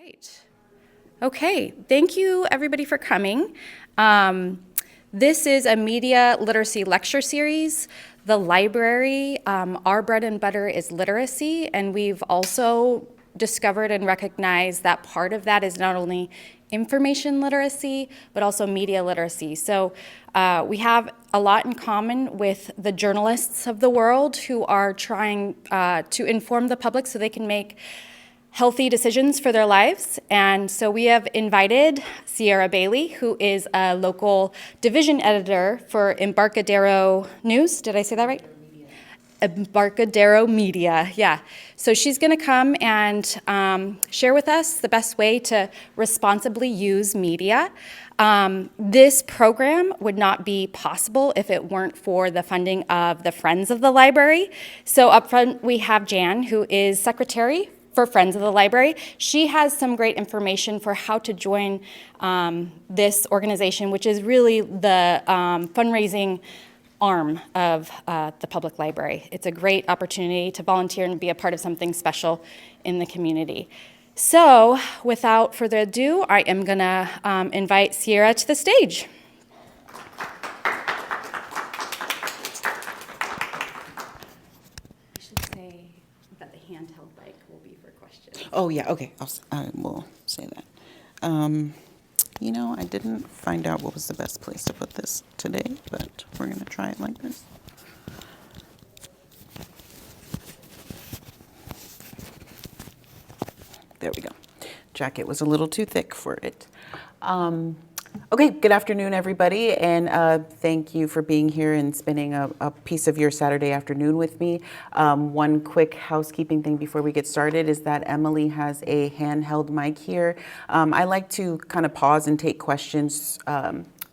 Right. Okay, thank you everybody for coming. This is a media literacy lecture series. The library, our bread and butter is literacy, and we've also discovered and recognized that part of that is not only information literacy, but also media literacy. So we have a lot in common with the journalists of the world who are trying to inform the public so they can make healthy decisions for their lives. And so we have invited Cierra Bailey, who is a local division editor for Embarcadero News. Did I say that right? Embarcadero Media, yeah. So she's gonna come and share with us the best way to responsibly use media. This program would not be possible if it weren't for the funding of the Friends of the Library. So up front we have Jan, who is secretary for Friends of the Library. She has some great information for how to join this organization, which is really the fundraising arm of the public library. It's a great opportunity to volunteer and be a part of something special in the community. So without further ado, I am gonna invite Cierra to the stage. I should say that the handheld mic will be for questions. Oh, yeah, okay, I will say that. You know, I didn't find out what was the best place to put this today, but we're gonna try it like this. There we go. Jacket was a little too thick for it. Okay, good afternoon, everybody, and thank you for being here and spending a piece of your Saturday afternoon with me. One quick housekeeping thing before we get started is that Emily has a handheld mic here. I like to kind of pause and take questions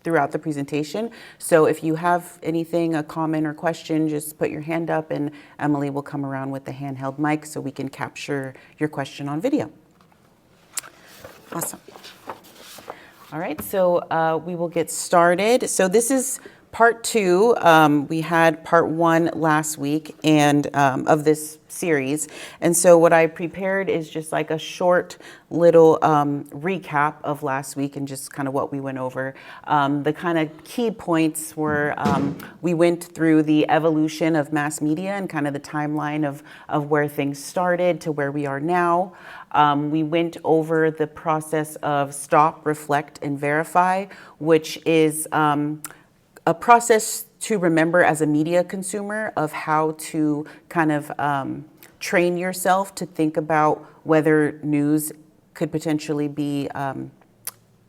throughout the presentation. So if you have anything, a comment or question, just put your hand up and Emily will come around with the handheld mic so we can capture your question on video. Awesome. All right, so we will get started. So this is part two. We had part one last week and of this series. And so what I prepared is just like a short little recap of last week and just kind of what we went over. The kind of key points were we went through the evolution of mass media and kind of the timeline of where things started to where we are now. We went over the process of stop, reflect, and verify, which is a process to remember as a media consumer of how to kind of train yourself to think about whether news could potentially be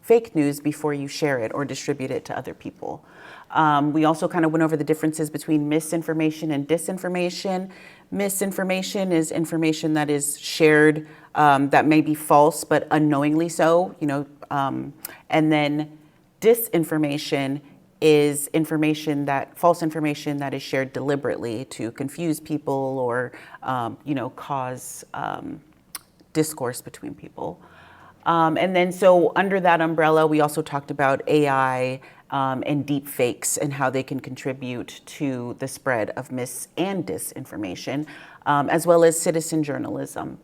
fake news before you share it or distribute it to other people. We also kind of went over the differences between misinformation and disinformation. Misinformation is information that is shared that may be false, but unknowingly so, you know, and then disinformation is false information that is shared deliberately to confuse people or, you know, cause discourse between people. And then so under that umbrella, we also talked about AI and deep fakes and how they can contribute to the spread of mis and disinformation, as well as citizen journalism.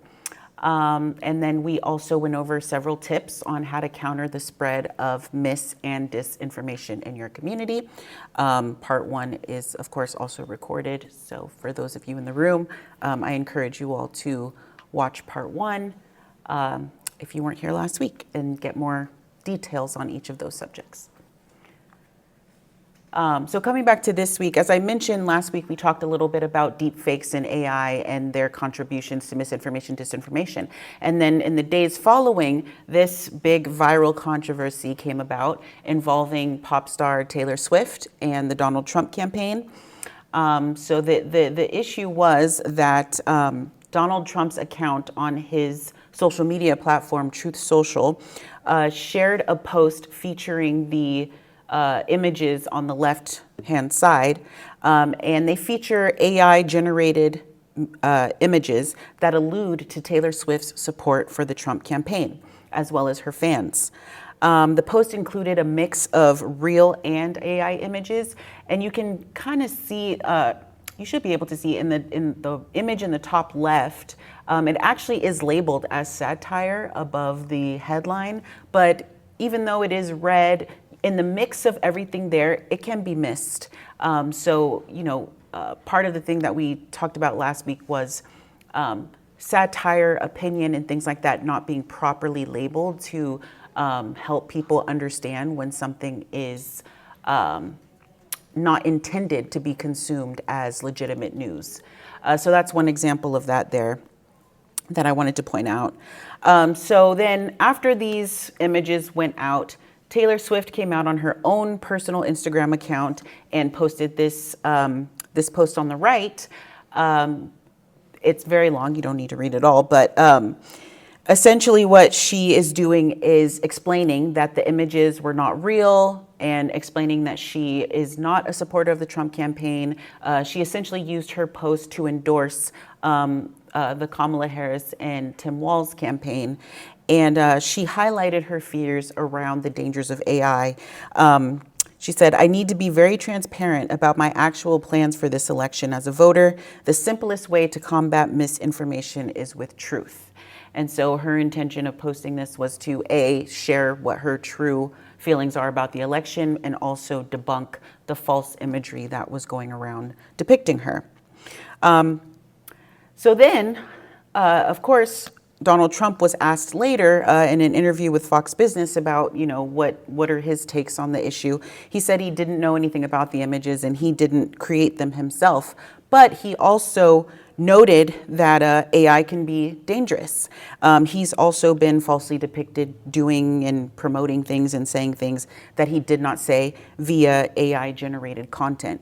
And then we also went over several tips on how to counter the spread of mis and disinformation in your community. Part one is, of course, also recorded. So for those of you in the room, I encourage you all to watch part one if you weren't here last week and get more details on each of those subjects. So coming back to this week, as I mentioned last week, we talked a little bit about deep fakes and AI and their contributions to misinformation, disinformation. And then in the days following, this big viral controversy came about involving pop star Taylor Swift and the Donald Trump campaign. So the issue was that Donald Trump's account on his social media platform, Truth Social, shared a post featuring the images on the left-hand side, and they feature AI-generated images that allude to Taylor Swift's support for the Trump campaign, as well as her fans. The post included a mix of real and AI images, and you can kind of see you should be able to see in the image in the top left, it actually is labeled as satire above the headline, but even though it is red, in the mix of everything there, it can be missed. Part of the thing that we talked about last week was satire, opinion, and things like that not being properly labeled to help people understand when something is not intended to be consumed as legitimate news. So that's one example of that there that I wanted to point out. So then after these images went out, Taylor Swift came out on her own personal Instagram account and posted this post on the right. It's very long, you don't need to read it all, but essentially what she is doing is explaining that the images were not real and explaining that she is not a supporter of the Trump campaign. She essentially used her post to endorse the Kamala Harris and Tim Walz campaign. And she highlighted her fears around the dangers of AI. She said, "I need to be very transparent about my actual plans for this election as a voter. The simplest way to combat misinformation is with truth." And so her intention of posting this was to share what her true feelings are about the election and also debunk the false imagery that was going around depicting her. So then, of course, Donald Trump was asked later in an interview with Fox Business about, what are his takes on the issue. He said he didn't know anything about the images and he didn't create them himself, but he also noted that AI can be dangerous. He's also been falsely depicted doing and promoting things and saying things that he did not say via AI-generated content.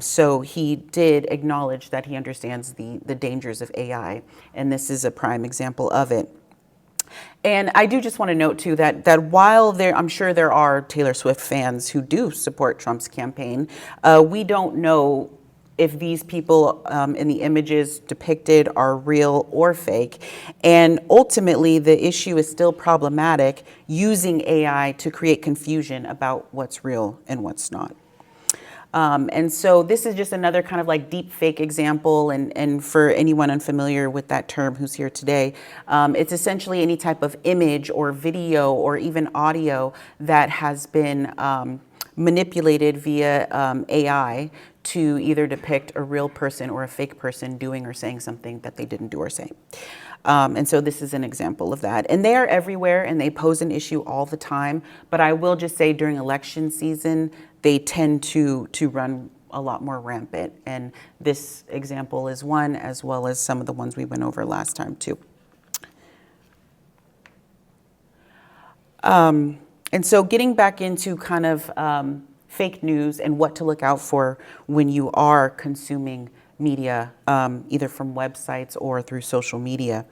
So he did acknowledge that he understands the dangers of AI, and this is a prime example of it. And I do just want to note, too, that while I'm sure there are Taylor Swift fans who do support Trump's campaign, we don't know if these people in the images depicted are real or fake. And ultimately, the issue is still problematic, using AI to create confusion about what's real and what's not. And so this is just another kind of like deep fake example. And for anyone unfamiliar with that term who's here today, it's essentially any type of image or video or even audio that has been manipulated via AI to either depict a real person or a fake person doing or saying something that they didn't do or say. And so this is an example of that. And they are everywhere and they pose an issue all the time. But I will just say during election season, they tend to run a lot more rampant. And this example is one, as well as some of the ones we went over last time too. And so getting back into kind of fake news and what to look out for when you are consuming media, either from websites or through social media.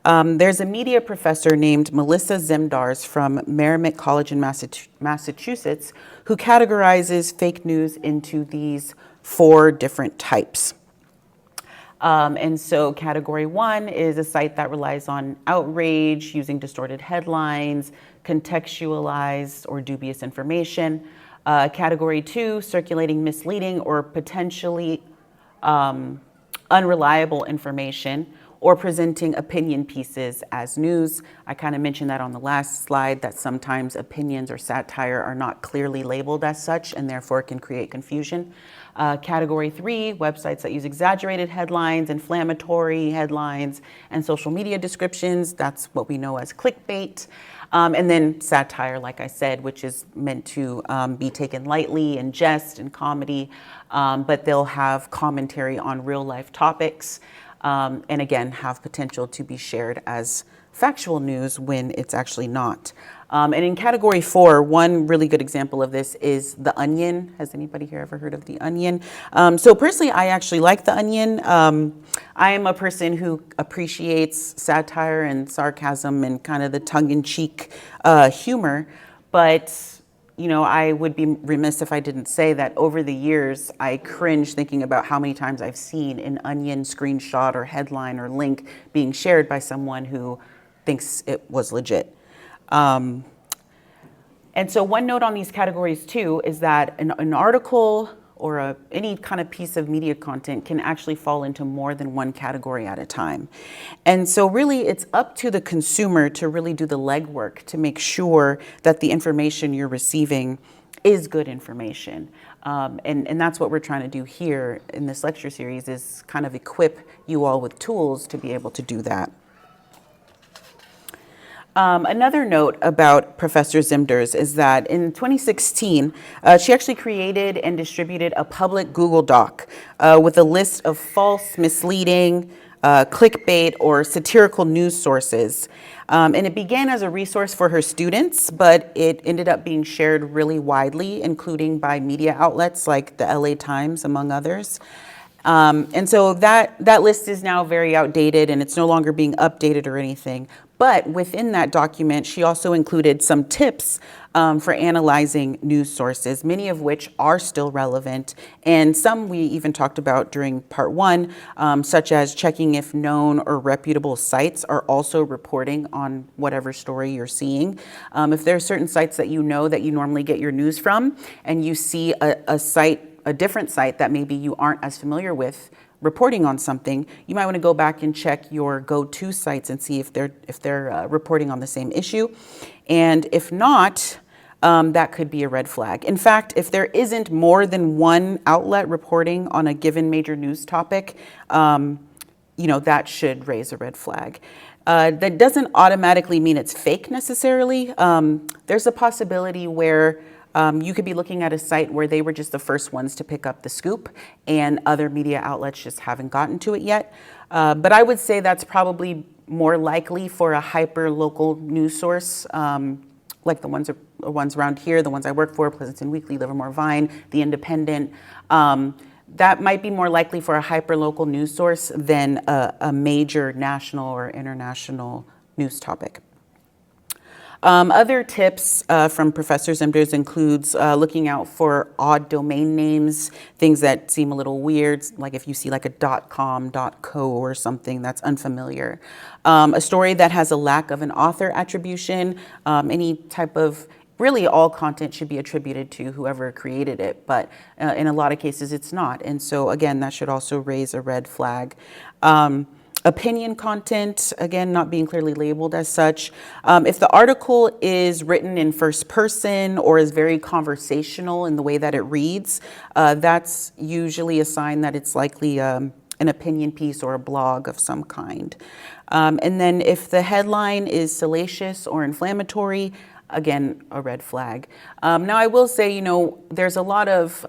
There's a media professor named Melissa Zemdars from Merrimack College in Massachusetts who categorizes fake news into these 4 different types. And so category 1 is a site that relies on outrage, using distorted headlines, contextualized or dubious information. Category 2, circulating misleading or potentially unreliable information, or presenting opinion pieces as news. I kind of mentioned that on the last slide, that sometimes opinions or satire are not clearly labeled as such and therefore can create confusion. Category 3, websites that use exaggerated headlines, inflammatory headlines, and social media descriptions. That's what we know as clickbait. And then satire, like I said, which is meant to be taken lightly in jest and comedy, but they'll have commentary on real life topics, and again, have potential to be shared as factual news when it's actually not. And in category 4, one really good example of this is The Onion. Has anybody here ever heard of The Onion? So personally, I actually like The Onion. I am a person who appreciates satire and sarcasm and kind of the tongue-in-cheek humor, but I would be remiss if I didn't say that over the years, I cringe thinking about how many times I've seen an Onion screenshot or headline or link being shared by someone who thinks it was legit. And so one note on these categories too is that an article or any kind of piece of media content can actually fall into more than one category at a time. And so really it's up to the consumer to really do the legwork to make sure that the information you're receiving is good information. And that's what we're trying to do here in this lecture series, is kind of equip you all with tools to be able to do that. Another note about Professor Zimders is that in 2016, she actually created and distributed a public Google Doc with a list of false, misleading, clickbait, or satirical news sources. And it began as a resource for her students, but it ended up being shared really widely, including by media outlets like the LA Times, among others. And so that list is now very outdated and it's no longer being updated or anything. But within that document, she also included some tips for analyzing news sources, many of which are still relevant, and some we even talked about during part one, such as checking if known or reputable sites are also reporting on whatever story you're seeing. If there are certain sites that you know that you normally get your news from, and you see a different site that maybe you aren't as familiar with reporting on something, you might want to go back and check your go-to sites and see if they're reporting on the same issue. And if not, that could be a red flag. In fact, if there isn't more than one outlet reporting on a given major news topic, that should raise a red flag. That doesn't automatically mean it's fake necessarily. There's a possibility where you could be looking at a site where they were just the first ones to pick up the scoop and other media outlets just haven't gotten to it yet. But I would say that's probably more likely for a hyper-local news source, like the ones around here, the ones I work for, Pleasanton Weekly, Livermore Vine, The Independent. That might be more likely for a hyper-local news source than a major national or international news topic. Other tips from Professor Zimders includes looking out for odd domain names, things that seem a little weird, like if you see like a .com, .co or something that's unfamiliar. A story that has a lack of an author attribution, any type of, really all content should be attributed to whoever created it, but in a lot of cases it's not. And so again, that should also raise a red flag. Opinion content, again, not being clearly labeled as such. If the article is written in first person or is very conversational in the way that it reads, that's usually a sign that it's likely an opinion piece or a blog of some kind. And then if the headline is salacious or inflammatory, again, a red flag. Now I will say, there's a lot of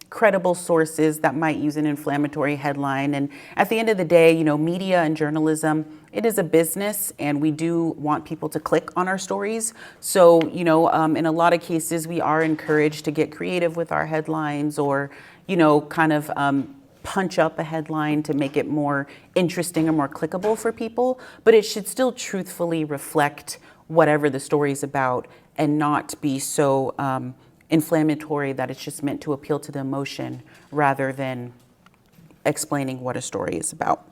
credible sources that might use an inflammatory headline. And at the end of the day, media and journalism, it is a business and we do want people to click on our stories. So, in a lot of cases, we are encouraged to get creative with our headlines or, kind of punch up a headline to make it more interesting or more clickable for people. But it should still truthfully reflect whatever the story is about and not be so inflammatory that it's just meant to appeal to the emotion rather than explaining what a story is about.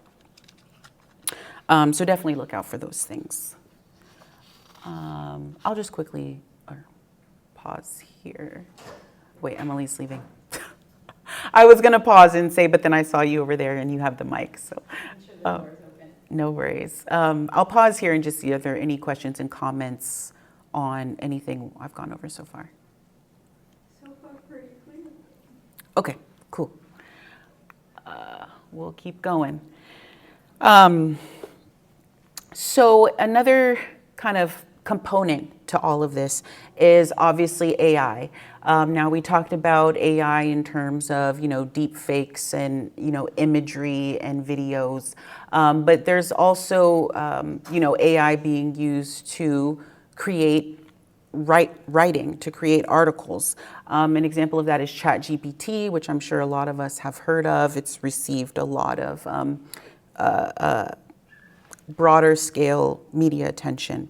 So definitely look out for those things. I'll just quickly pause here. Wait, Emily's leaving. I was gonna pause and say, but then I saw you over there and you have the mic, so. I'm sure the door's open. No worries. I'll pause here and just see if there are any questions and comments on anything I've gone over so far. Okay, cool. We'll keep going. So another kind of component to all of this is obviously AI. Now we talked about AI in terms of, deep fakes and, imagery and videos. But there's also, AI being used to create writing, to create articles. An example of that is ChatGPT, which I'm sure a lot of us have heard of. It's received a lot of broader scale media attention.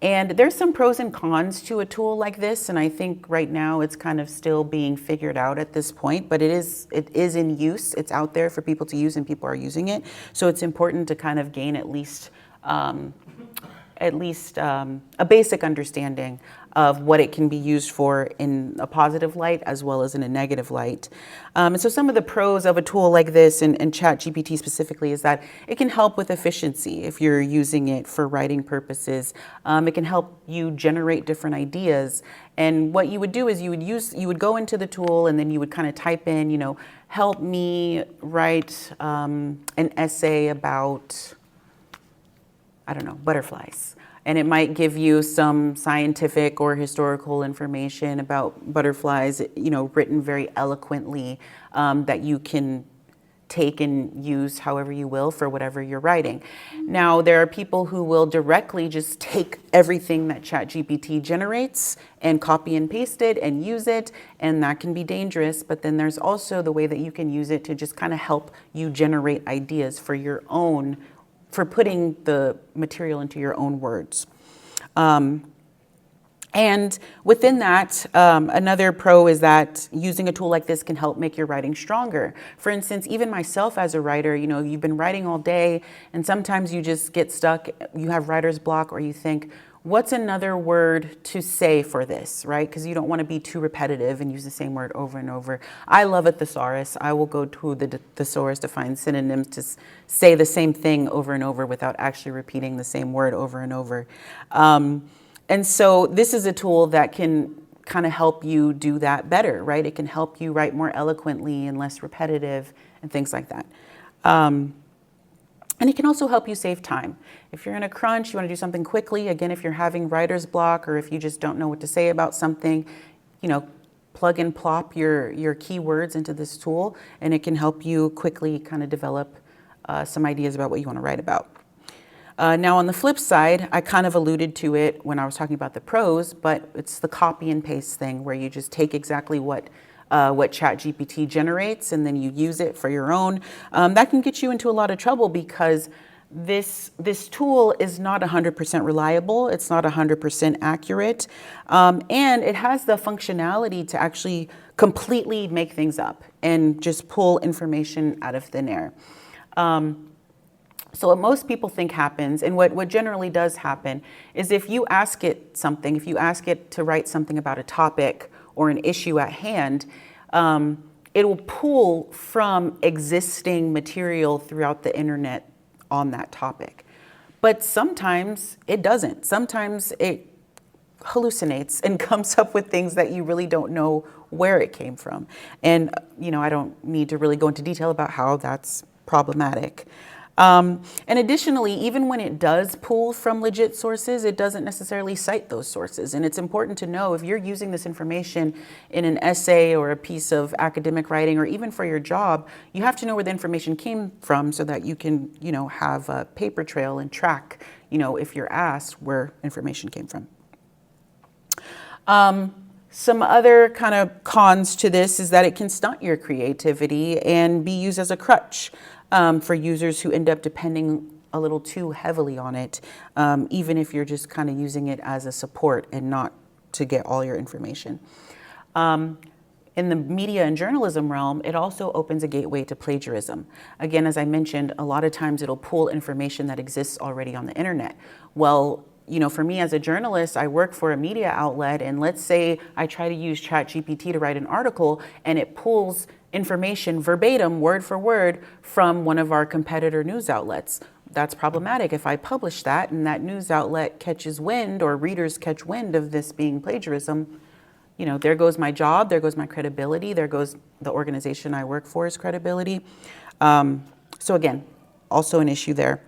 And there's some pros and cons to a tool like this, and I think right now it's kind of still being figured out at this point, but it is in use. It's out there for people to use and people are using it. So it's important to kind of gain at least a basic understanding of what it can be used for in a positive light as well as in a negative light. And so some of the pros of a tool like this, and ChatGPT specifically, is that it can help with efficiency if you're using it for writing purposes. It can help you generate different ideas. And what you would do is you would go into the tool and then you would kind of type in, help me write an essay about, I don't know, butterflies. And it might give you some scientific or historical information about butterflies, written very eloquently, that you can take and use however you will for whatever you're writing. Now, there are people who will directly just take everything that ChatGPT generates and copy and paste it and use it, and that can be dangerous. But then there's also the way that you can use it to just kind of help you generate ideas for your own, for putting the material into your own words. And within that, another pro is that using a tool like this can help make your writing stronger. For instance, even myself as a writer, you've been writing all day and sometimes you just get stuck, you have writer's block, or you think, what's another word to say for this, right? Because you don't want to be too repetitive and use the same word over and over. I love a thesaurus. I will go to the thesaurus to find synonyms to say the same thing over and over without actually repeating the same word over and over. And so this is a tool that can kind of help you do that better, right? It can help you write more eloquently and less repetitive and things like that. And it can also help you save time. If you're in a crunch, you want to do something quickly, again, if you're having writer's block or if you just don't know what to say about something, plug and plop your keywords into this tool, and it can help you quickly kind of develop some ideas about what you want to write about. Now, on the flip side, I kind of alluded to it when I was talking about the pros, but it's the copy and paste thing where you just take exactly what ChatGPT generates and then you use it for your own. That can get you into a lot of trouble because this tool is not 100% reliable. It's not 100% accurate. And it has the functionality to actually completely make things up and just pull information out of thin air. So what most people think happens, and what generally does happen, is if you ask it something, if you ask it to write something about a topic or an issue at hand, it will pull from existing material throughout the internet on that topic. But sometimes it doesn't. Sometimes it hallucinates and comes up with things that you really don't know where it came from. And, I don't need to really go into detail about how that's problematic. And additionally, even when it does pull from legit sources, it doesn't necessarily cite those sources. And it's important to know if you're using this information in an essay or a piece of academic writing, or even for your job, you have to know where the information came from so that you can, have a paper trail and track, if you're asked where information came from. Some other kind of cons to this is that it can stunt your creativity and be used as a crutch. For users who end up depending a little too heavily on it, even if you're just kind of using it as a support and not to get all your information. In the media and journalism realm, it also opens a gateway to plagiarism. Again, as I mentioned, a lot of times it'll pull information that exists already on the internet. Well, for me as a journalist, I work for a media outlet, and let's say I try to use ChatGPT to write an article and it pulls information verbatim, word for word, from one of our competitor news outlets. That's problematic. If I publish that and that news outlet catches wind, or readers catch wind of this being plagiarism, there goes my job, there goes my credibility, there goes the organization I work for's credibility. So again, also an issue there.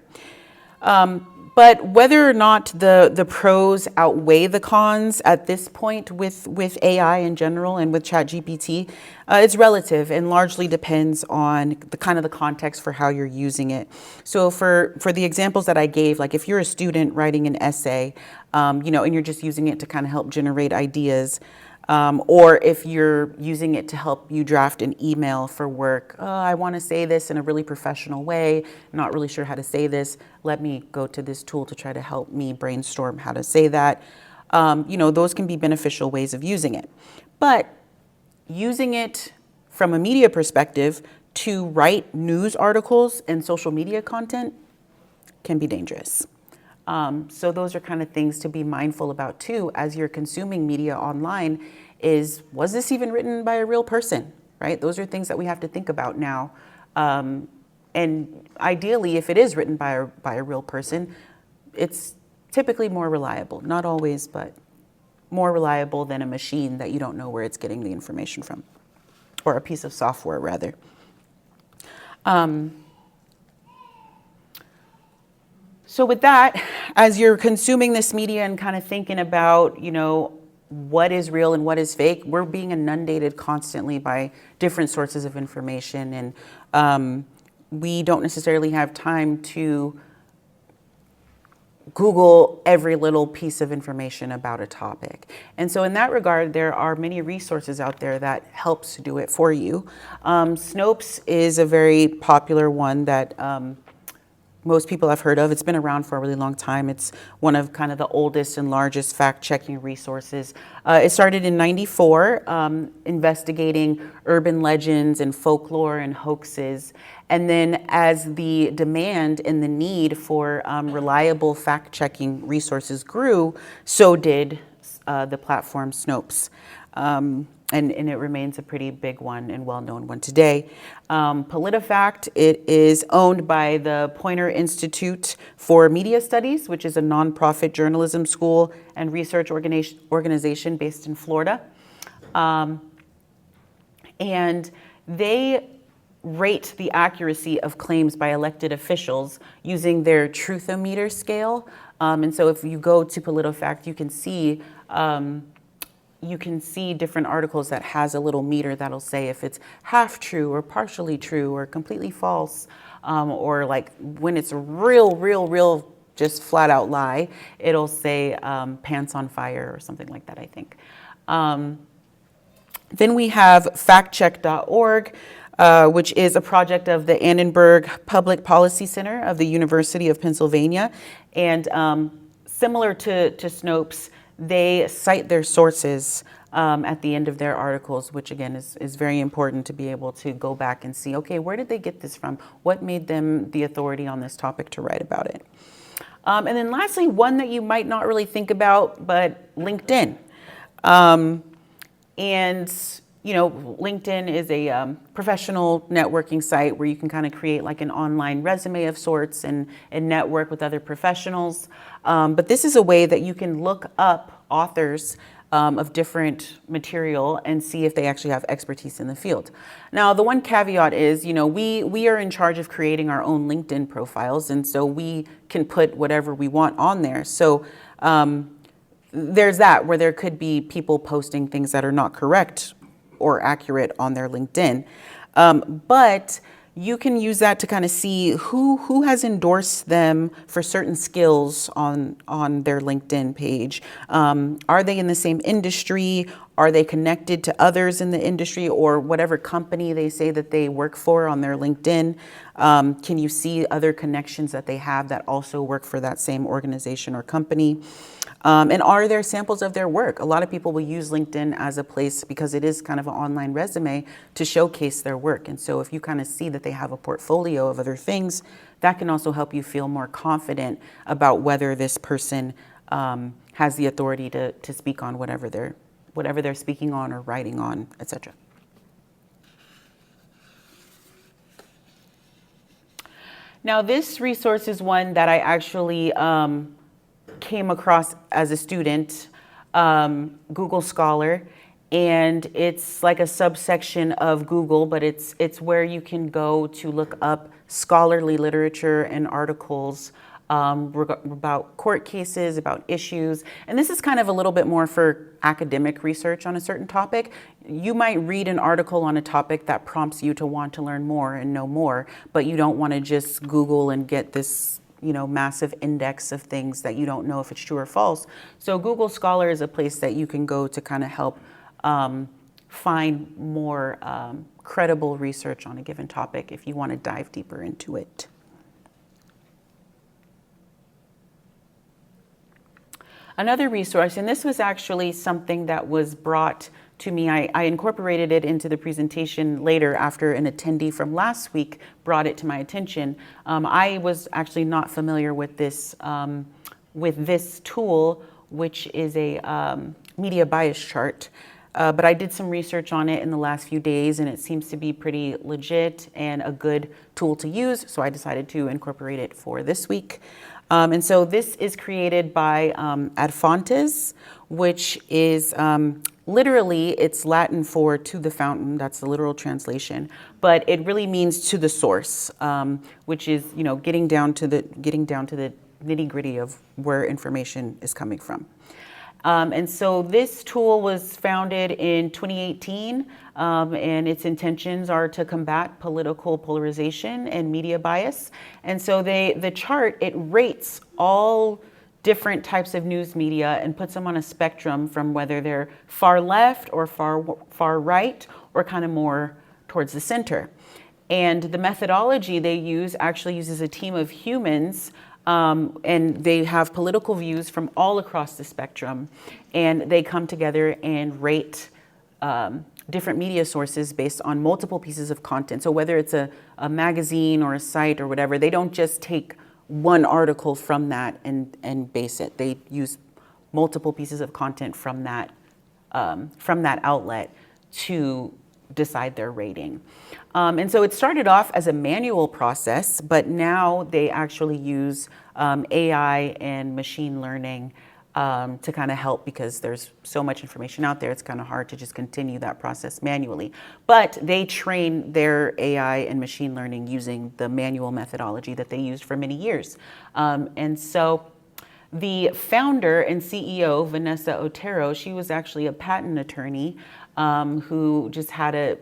But whether or not the pros outweigh the cons at this point with AI in general and with ChatGPT, it's relative and largely depends on the kind of the context for how you're using it. So for the examples that I gave, like if you're a student writing an essay, and you're just using it to kind of help generate ideas, or if you're using it to help you draft an email for work, I want to say this in a really professional way, not really sure how to say this, let me go to this tool to try to help me brainstorm how to say that. Those can be beneficial ways of using it. But using it from a media perspective to write news articles and social media content can be dangerous. So those are kind of things to be mindful about too as you're consuming media online was this even written by a real person, right? Those are things that we have to think about now. And ideally, if it is written by a real person, it's typically more reliable. Not always, but more reliable than a machine that you don't know where it's getting the information from, or a piece of software rather. So with that, as you're consuming this media and kind of thinking about, what is real and what is fake, we're being inundated constantly by different sources of information, and we don't necessarily have time to Google every little piece of information about a topic. And so in that regard, there are many resources out there that helps do it for you. Snopes is a very popular one that most people have heard of. It's been around for a really long time. It's one of kind of the oldest and largest fact-checking resources. It started in '94, investigating urban legends and folklore and hoaxes. And then as the demand and the need for reliable fact-checking resources grew, so did the platform Snopes. And it remains a pretty big one and well-known one today. PolitiFact, it is owned by the Poynter Institute for Media Studies, which is a nonprofit journalism school and research organization based in Florida. And they rate the accuracy of claims by elected officials using their truthometer scale. And so if you go to PolitiFact, you can see different articles that has a little meter that'll say if it's half true or partially true or completely false, or like when it's a real, just flat out lie, it'll say pants on fire or something like that, I think. Then we have factcheck.org, which is a project of the Annenberg Public Policy Center of the University of Pennsylvania. And similar to Snopes, they cite their sources at the end of their articles, which again is very important to be able to go back and see, okay, where did they get this from? What made them the authority on this topic to write about it? And then lastly, one that you might not really think about, but LinkedIn. And LinkedIn is a professional networking site where you can kind of create like an online resume of sorts and network with other professionals. But this is a way that you can look up authors of different material and see if they actually have expertise in the field. Now, the one caveat is, we are in charge of creating our own LinkedIn profiles, and so we can put whatever we want on there. So there's that, where there could be people posting things that are not correct or accurate on their LinkedIn. But you can use that to kind of see who has endorsed them for certain skills on their LinkedIn page. Are they in the same industry? Are they connected to others in the industry or whatever company they say that they work for on their LinkedIn? Can you see other connections that they have that also work for that same organization or company? And are there samples of their work? A lot of people will use LinkedIn as a place, because it is kind of an online resume, to showcase their work. And so if you kind of see that they have a portfolio of other things, that can also help you feel more confident about whether this person has the authority to speak on whatever they're speaking on or writing on, etc. Now, this resource is one that I actually came across as a student, Google Scholar, and it's like a subsection of Google, but it's where you can go to look up scholarly literature and articles about court cases, about issues. And this is kind of a little bit more for academic research on a certain topic. You might read an article on a topic that prompts you to want to learn more and know more, but you don't want to just Google and get this massive index of things that you don't know if it's true or false. So Google Scholar is a place that you can go to kind of help find more credible research on a given topic if you want to dive deeper into it. Another resource, and this was actually something that was brought to me. I incorporated it into the presentation later after an attendee from last week brought it to my attention. I was actually not familiar with this tool, which is a media bias chart. But I did some research on it in the last few days, and it seems to be pretty legit and a good tool to use. So I decided to incorporate it for this week. And so this is created by Ad Fontes, which is literally, it's Latin for to the fountain. That's the literal translation. But it really means to the source, which is, you know, getting down to the nitty-gritty of where information is coming from. And so this tool was founded in 2018, and its intentions are to combat political polarization and media bias. And so the chart, it rates all different types of news media and puts them on a spectrum from whether they're far left or far right or kind of more towards the center. And the methodology they use actually uses a team of humans, and they have political views from all across the spectrum, and they come together and rate different media sources based on multiple pieces of content. So whether it's a magazine or a site or whatever, they don't just take one article from that and base it. They use multiple pieces of content from that outlet to decide their rating. And so it started off as a manual process, but now they actually use AI and machine learning to kind of help, because there's so much information out there. It's kind of hard to just continue that process manually. But they train their AI and machine learning using the manual methodology that they used for many years. And so the founder and CEO, Vanessa Otero, she was actually a patent attorney who just had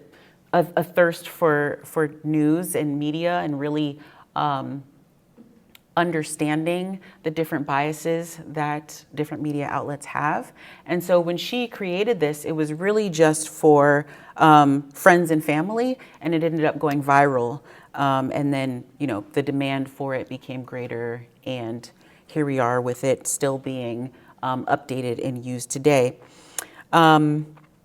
a thirst for news and media and really understanding the different biases that different media outlets have. And so when she created this, it was really just for friends and family, and it ended up going viral. And then, you know, the demand for it became greater, and here we are with it still being updated and used today.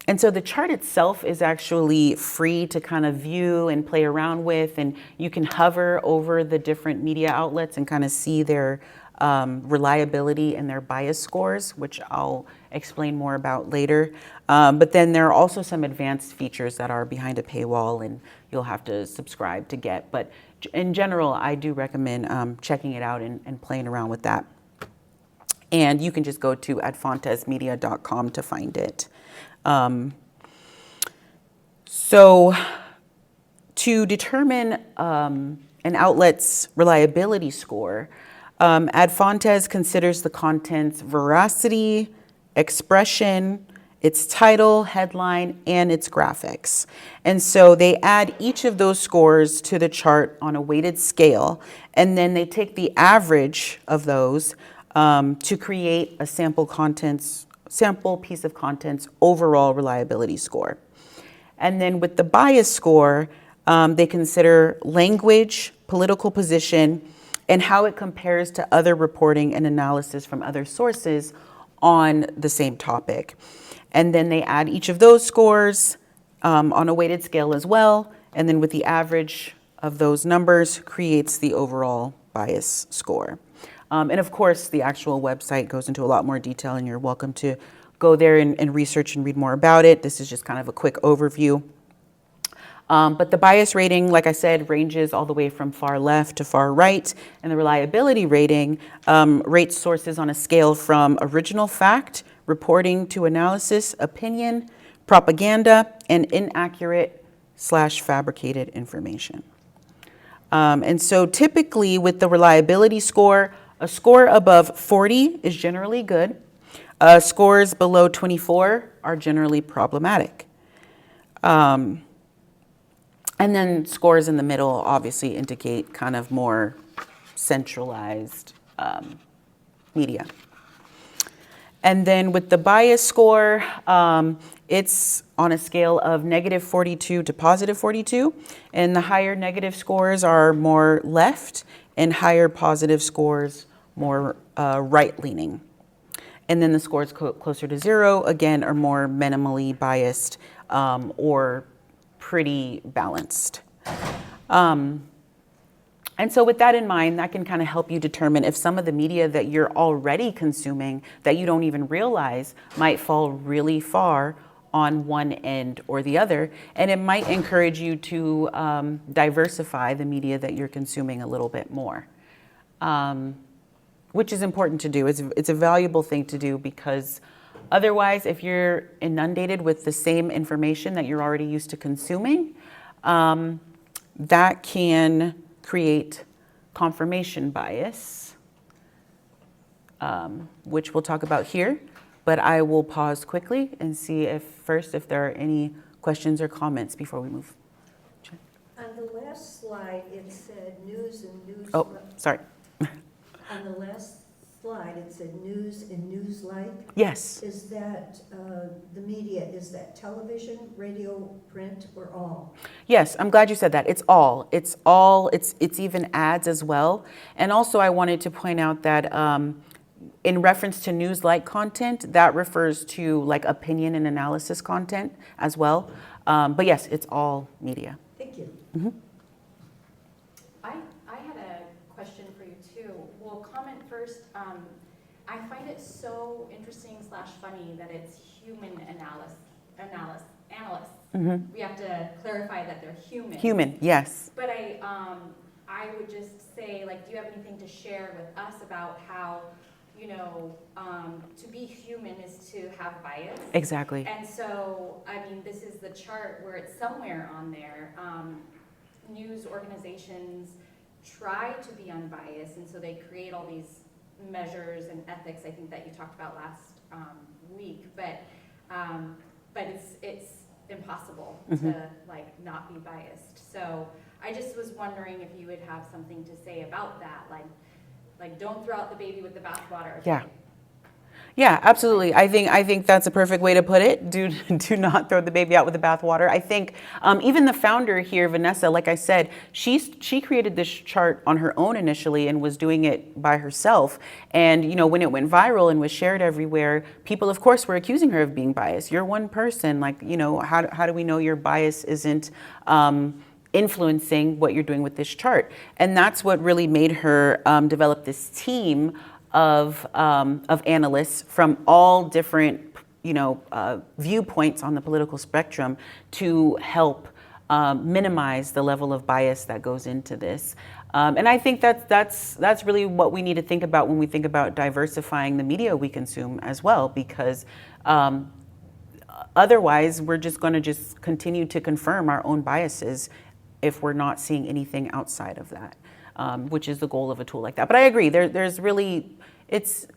And so the chart itself is actually free to kind of view and play around with, and you can hover over the different media outlets and kind of see their reliability and their bias scores, which I'll explain more about later. But then there are also some advanced features that are behind a paywall, and you'll have to subscribe to get. But in general, I do recommend checking it out and playing around with that. And you can just go to adfontesmedia.com to find it. So to determine an outlet's reliability score, Ad Fontes considers the content's veracity, expression, its title, headline, and its graphics. And so they add each of those scores to the chart on a weighted scale, and then they take the average of those to create a sample piece of content's overall reliability score. And then with the bias score, they consider language, political position, and how it compares to other reporting and analysis from other sources on the same topic. And then they add each of those scores on a weighted scale as well, and then with the average of those numbers creates the overall bias score. And of course, the actual website goes into a lot more detail, and you're welcome to go there and research and read more about it. This is just kind of a quick overview. But the bias rating, like I said, ranges all the way from far left to far right. And the reliability rating rates sources on a scale from original fact, reporting to analysis, opinion, propaganda, and inaccurate/fabricated information. And so typically with the reliability score, a score above 40 is generally good. Scores below 24 are generally problematic. And then scores in the middle obviously indicate kind of more centralized media. And then with the bias score, it's on a scale of -42 to +42. And the higher negative scores are more left, and higher positive scores more right-leaning. And then the scores closer to 0, again, are more minimally biased or pretty balanced. And so with that in mind, that can kind of help you determine if some of the media that you're already consuming that you don't even realize might fall really far on one end or the other. And it might encourage you to diversify the media that you're consuming a little bit more, which is important to do. It's a valuable thing to do, because otherwise, if you're inundated with the same information that you're already used to consuming, that can create confirmation bias, which we'll talk about here. But I will pause quickly and see if there are any questions or comments before we move. On the last slide, it said news and news. Oh, sorry. On the last slide, it said news and news-like. Yes. Is that the media, is that television, radio, print, or all? Yes, I'm glad you said that. It's all. It's even ads as well. And also I wanted to point out that in reference to news-like content, that refers to like opinion and analysis content as well. But yes, it's all media. Thank you. Mm-hmm. I had a question for you too. We'll comment first. I find it so interesting / funny that it's human analysts. Mm-hmm. We have to clarify that they're human. Human, yes. But I would just say, like, do you have anything to share with us about how, to be human is to have bias? Exactly. And so, I mean, this is the chart where it's somewhere on there. News organizations try to be unbiased, and so they create all these measures and ethics, I think, that you talked about last week. But it's impossible to not be biased. So I just was wondering if you would have something to say about that, like don't throw out the baby with the bathwater. Yeah. Yeah, absolutely. I think that's a perfect way to put it. Do not throw the baby out with the bathwater. I think even the founder here, Vanessa, like I said, she created this chart on her own initially and was doing it by herself. And when it went viral and was shared everywhere, people, of course, were accusing her of being biased. You're one person. Like, how do we know your bias isn't influencing what you're doing with this chart? And that's what really made her develop this team of analysts from all different, viewpoints on the political spectrum to help minimize the level of bias that goes into this. And I think that's really what we need to think about when we think about diversifying the media we consume as well, because otherwise we're just going to continue to confirm our own biases if we're not seeing anything outside of that. Which is the goal of a tool like that. But I agree, there's really, it's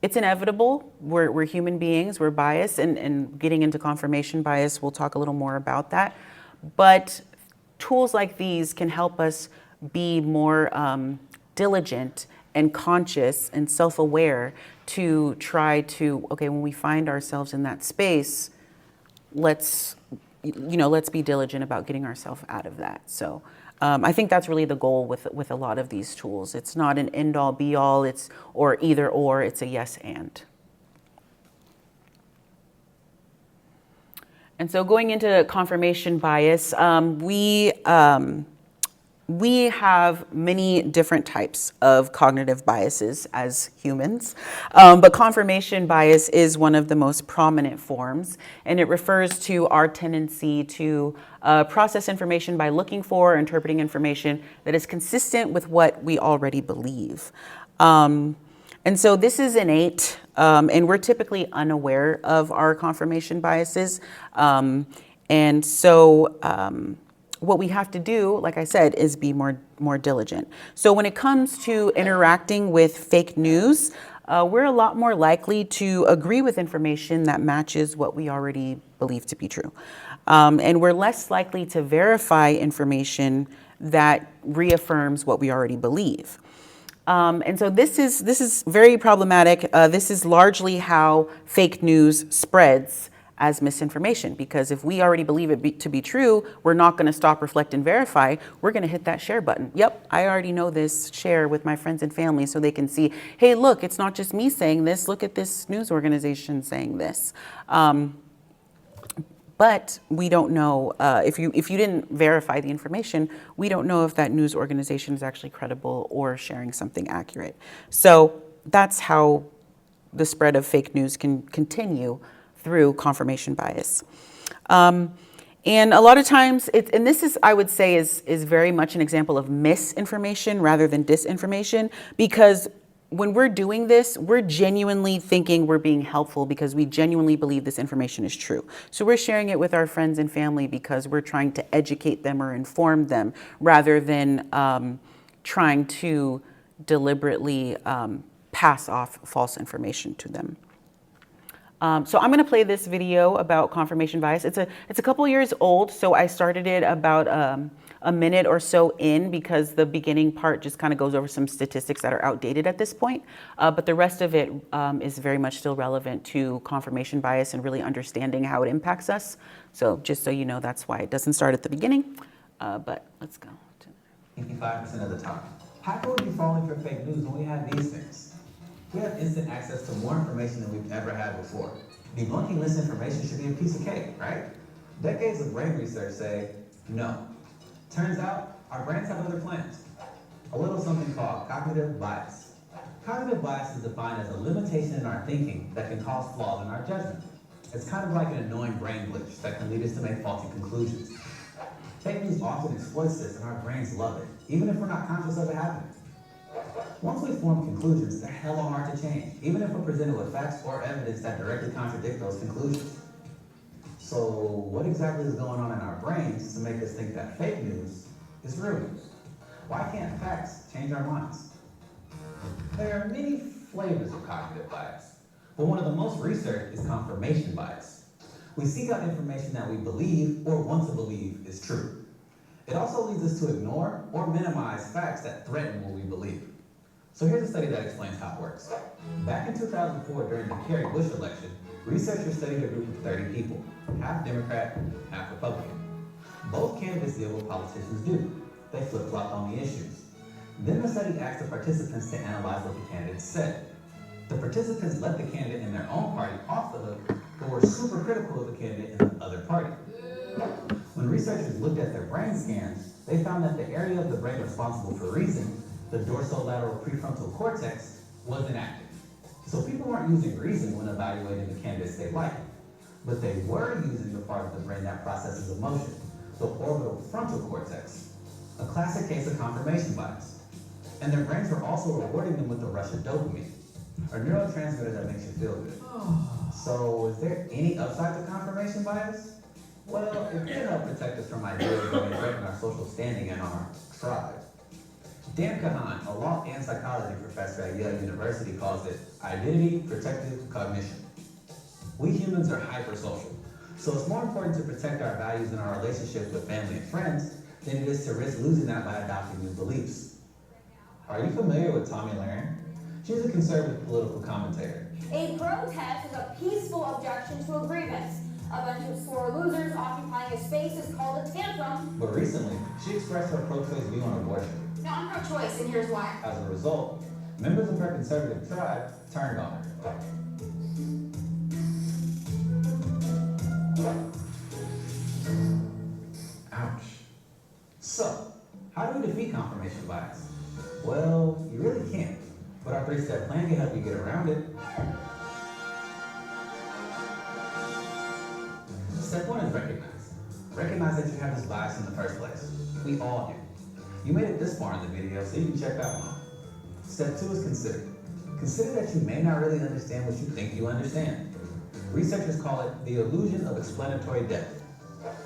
inevitable. We're human beings, we're biased, and getting into confirmation bias, we'll talk a little more about that. But tools like these can help us be more diligent and conscious and self-aware to try to, okay, when we find ourselves in that space, let's be diligent about getting ourselves out of that. So I think that's really the goal with a lot of these tools. It's not an end-all, be-all, or either or, it's a yes and. And so going into confirmation bias, we have many different types of cognitive biases as humans, but confirmation bias is one of the most prominent forms, and it refers to our tendency to process information by looking for or interpreting information that is consistent with what we already believe. And so this is innate, and we're typically unaware of our confirmation biases. And so what we have to do, like I said, is be more diligent. So when it comes to interacting with fake news, we're a lot more likely to agree with information that matches what we already believe to be true. And we're less likely to verify information that reaffirms what we already believe. And so this is very problematic. This is largely how fake news spreads as misinformation, because if we already believe it to be true, we're not going to stop, reflect, and verify. We're going to hit that share button. Yep, I already know this. Share with my friends and family so they can see, hey, look, it's not just me saying this. Look at this news organization saying this. But we don't know, if you didn't verify the information, we don't know if that news organization is actually credible or sharing something accurate. So that's how the spread of fake news can continue through confirmation bias. And a lot of times, and this is, I would say, is very much an example of misinformation rather than disinformation, because when we're doing this, we're genuinely thinking we're being helpful because we genuinely believe this information is true. So we're sharing it with our friends and family because we're trying to educate them or inform them rather than trying to deliberately pass off false information to them. So I'm going to play this video about confirmation bias. It's a couple years old, so I started it about a minute or so in because the beginning part just kind of goes over some statistics that are outdated at this point. But the rest of it is very much still relevant to confirmation bias and really understanding how it impacts us. So just so you know, that's why it doesn't start at the beginning. But let's go. 55% of the time. How can we be falling for fake news when we have these things? We have instant access to more information than we've ever had before. Debunking misinformation should be a piece of cake, right? Decades of brain research say no. Turns out, our brains have other plans. A little something called cognitive bias. Cognitive bias is defined as a limitation in our thinking that can cause flaws in our judgment. It's kind of like an annoying brain glitch that can lead us to make faulty conclusions. Fake news often exploits this and our brains love it, even if we're not conscious of it happening. Once we form conclusions, they're hella hard to change, even if we're presented with facts or evidence that directly contradict those conclusions. So what exactly is going on in our brains to make us think that fake news is real news? Why can't facts change our minds? There are many flavors of cognitive bias, but one of the most researched is confirmation bias. We seek out information that we believe or want to believe is true. It also leads us to ignore or minimize facts that threaten what we believe. So here's a study that explains how it works. Back in 2004, during the Kerry Bush election, researchers studied a group of 30 people, half Democrat, half Republican. Both candidates did what politicians do. They flip-flopped on the issues. Then the study asked the participants to analyze what the candidates said. The participants let the candidate in their own party off the hook, but were super critical of the candidate in the other party. When researchers looked at their brain scans, they found that the area of the brain responsible for reason, the dorsolateral prefrontal cortex, wasn't active. So people weren't using reason when evaluating the candidates they liked, but they were using the part of the brain that processes emotion, the orbital frontal cortex, a classic case of confirmation bias. And their brains were also rewarding them with a rush of dopamine, a neurotransmitter that makes you feel good. So is there any upside to confirmation bias? Well, it can help protect us from ideas that may threaten our social standing and our tribe. Dan Kahan, a law and psychology professor at Yale University, calls it identity protective cognition. We humans are hypersocial, so it's more important to protect our values in our relationships with family and friends than it is to risk losing that by adopting new beliefs. Are you familiar with Tomi Lahren? She's a conservative political commentator. A protest is a peaceful objection to a grievance. A bunch of sore losers occupying a space is called a tantrum. But recently, she expressed her pro-choice view on abortion. No, I'm pro-choice, and here's why. As a result, members of her conservative tribe turned on her. Ouch. So, how do we defeat confirmation bias? Well, you really can't, but our 3-step plan can help you get around it. Step 1 is recognize. Recognize that you have this bias in the first place. We all do. You made it this far in the video, so you can check that one. Step 2 is consider. Consider that you may not really understand what you think you understand. Researchers call it the illusion of explanatory depth.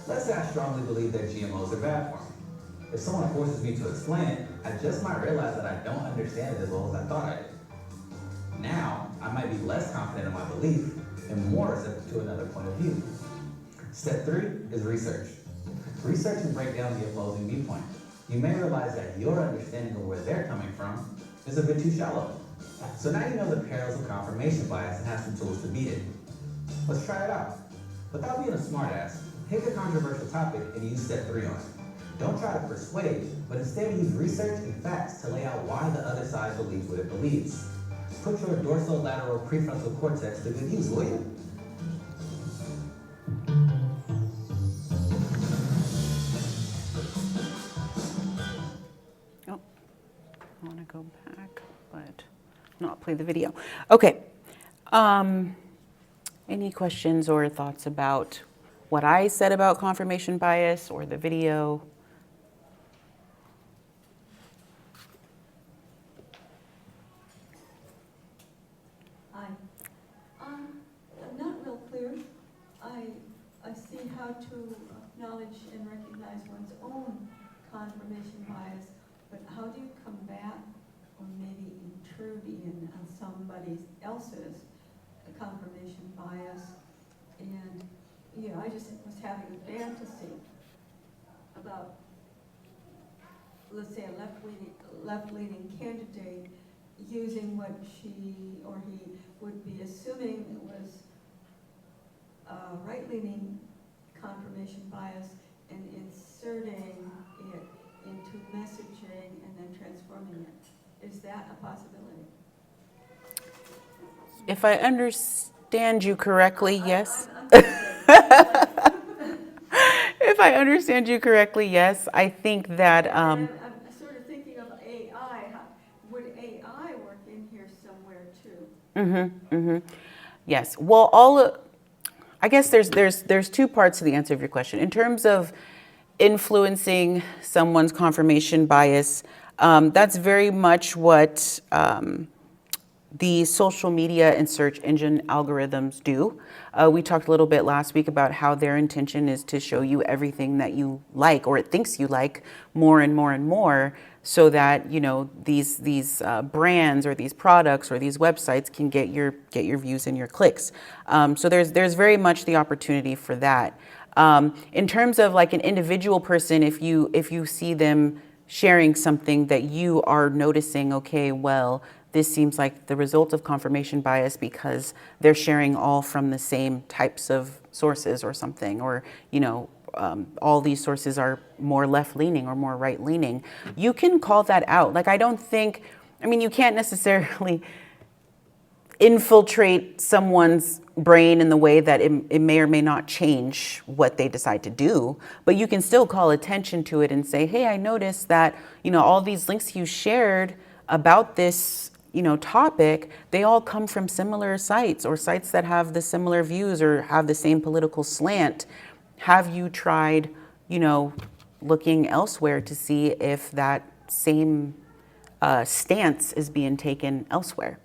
Let's say I strongly believe that GMOs are bad for me. If someone forces me to explain it, I just might realize that I don't understand it as well as I thought I did. Now, I might be less confident in my belief and more receptive to another point of view. Step 3 is research. Research and break down the opposing viewpoint. You may realize that your understanding of where they're coming from is a bit too shallow. So now you know the perils of confirmation bias and have some tools to beat it. Let's try it out. Without being a smartass, pick a controversial topic and use step 3 on it. Don't try to persuade, but instead use research and facts to lay out why the other side believes what it believes. Put your dorsolateral prefrontal cortex to good use, will you? Oh, I want to go back, but not play the video. Okay. Any questions or thoughts about what I said about confirmation bias or the video? Hi. I'm not real clear. I see how to acknowledge and recognize one's own confirmation bias, but how do you combat or maybe intrude in on somebody else's confirmation bias? And, I just was having a fantasy about, let's say, a left-leaning candidate using what she or he would be assuming was right-leaning confirmation bias and inserting it into messaging and then transforming it. Is that a possibility? If I understand you correctly, yes. If I understand you correctly, yes. I think that... I'm sort of thinking of AI. Would AI work in here somewhere too? Yes. Well, I guess there's two parts to the answer of your question. In terms of influencing someone's confirmation bias, that's very much what the social media and search engine algorithms do. We talked a little bit last week about how their intention is to show you everything that you like, or it thinks you like, more and more and more, so that these brands or these products or these websites can get your views and your clicks. So there's very much the opportunity for that. In terms of like an individual person, if you see them sharing something that you are noticing, okay, well, this seems like the result of confirmation bias because they're sharing all from the same types of sources or something, or, all these sources are more left-leaning or more right-leaning. You can call that out. Like, you can't necessarily infiltrate someone's brain in the way that it may or may not change what they decide to do, but you can still call attention to it and say, hey, I noticed that, all these links you shared about this topic, they all come from similar sites or sites that have the similar views or have the same political slant. Have you tried, looking elsewhere to see if that same stance is being taken elsewhere?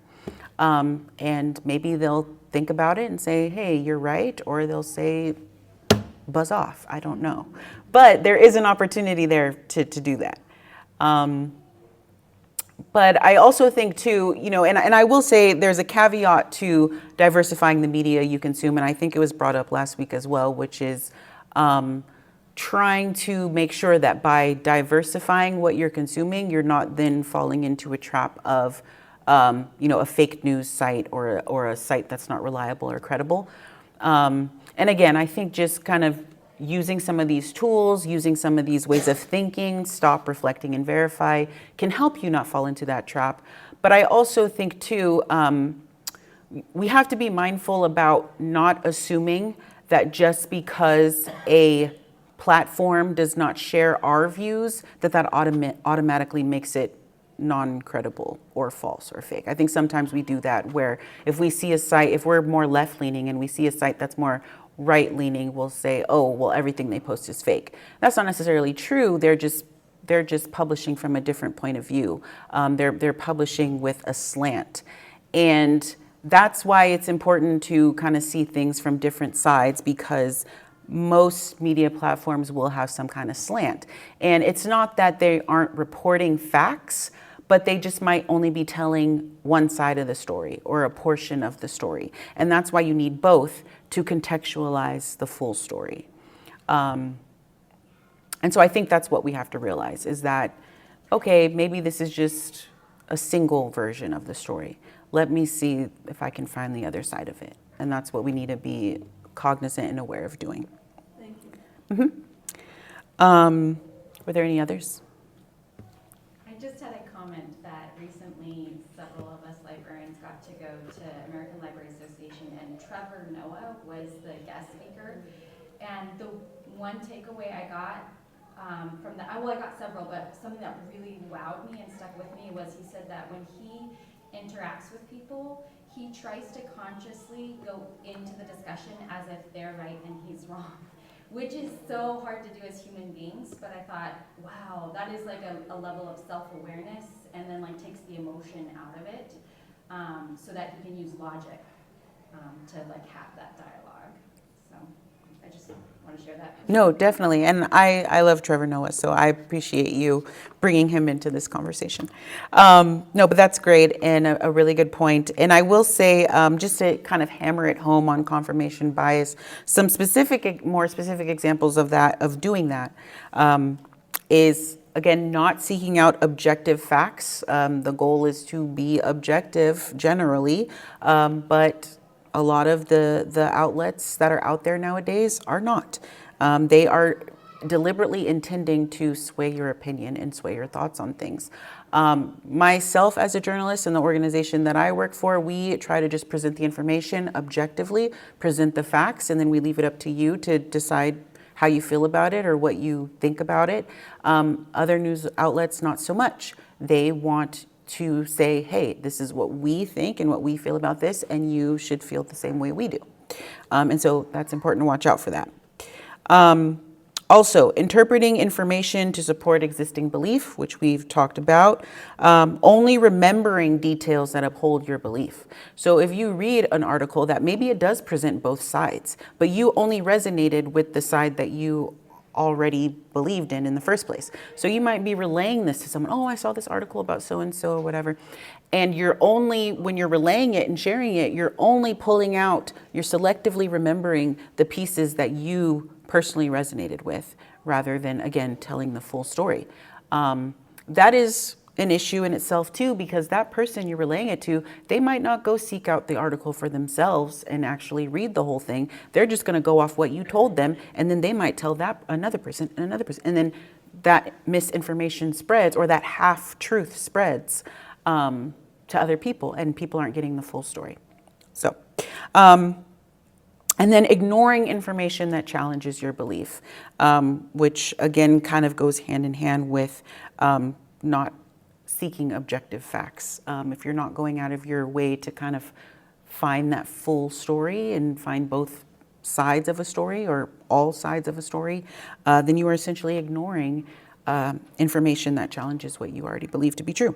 And maybe they'll think about it and say, hey, you're right, or they'll say, buzz off. I don't know. But there is an opportunity there to do that. But I also think too, and I will say there's a caveat to diversifying the media you consume, and I think it was brought up last week as well, which is trying to make sure that by diversifying what you're consuming, you're not then falling into a trap of, a fake news site or a site that's not reliable or credible. And again, I think just kind of using some of these tools, using some of these ways of thinking, stop, reflecting, and verify, can help you not fall into that trap. But I also think too, we have to be mindful about not assuming that just because a platform does not share our views, that automatically makes it non-credible or false or fake. I think sometimes we do that, where if we see a site, if we're more left-leaning and we see a site that's more right-leaning, we'll say, oh, well, everything they post is fake. That's not necessarily true. They're just publishing from a different point of view. They're publishing with a slant. And that's why it's important to kind of see things from different sides, because most media platforms will have some kind of slant. And it's not that they aren't reporting facts, but they just might only be telling one side of the story or a portion of the story. And that's why you need both to contextualize the full story. And so I think that's what we have to realize, is that, okay, maybe this is just a single version of the story. Let me see if I can find the other side of it. And that's what we need to be cognizant and aware of doing. Thank you. Were there any others? I just had a comment that recently several of us librarians got to go to American Library Association, and Trevor Noah was the guest speaker. And the one takeaway I got from that, well, I got several, but something that really wowed me and stuck with me was he said that when he interacts with people, he tries to consciously go into the discussion as if they're right and he's wrong, which is so hard to do as human beings. But I thought, wow, that is like a level of self-awareness, and then like takes the emotion out of it, so that he can use logic to like have that dialogue. So I just want to share that. No, definitely. And I love Trevor Noah, so I appreciate you bringing him into this conversation. No, but that's great and a really good point. And I will say, just to kind of hammer it home on confirmation bias, some more specific examples of that, of doing that, is, again, not seeking out objective facts. The goal is to be objective generally, but a lot of the outlets that are out there nowadays are not. They are deliberately intending to sway your opinion and sway your thoughts on things. Myself as a journalist and the organization that I work for, we try to just present the information objectively, present the facts, and then we leave it up to you to decide how you feel about it or what you think about it. Other news outlets, not so much. They want to say, hey, this is what we think and what we feel about this, and you should feel the same way we do. And so that's important to watch out for that. Also, interpreting information to support existing belief, which we've talked about. Only remembering details that uphold your belief. So if you read an article that maybe it does present both sides, but you only resonated with the side that you already believed in the first place. So you might be relaying this to someone, oh, I saw this article about so-and-so or whatever. And when you're relaying it and sharing it, you're only pulling out, you're selectively remembering the pieces that you personally resonated with, rather than, again, telling the full story. That is an issue in itself too, because that person you're relaying it to, they might not go seek out the article for themselves and actually read the whole thing. They're just going to go off what you told them, and then they might tell that another person and another person, and then that misinformation spreads, or that half-truth spreads to other people, and people aren't getting the full story. So, and then ignoring information that challenges your belief, which again kind of goes hand in hand with not seeking objective facts. If you're not going out of your way to kind of find that full story and find both sides of a story or all sides of a story, then you are essentially ignoring information that challenges what you already believe to be true.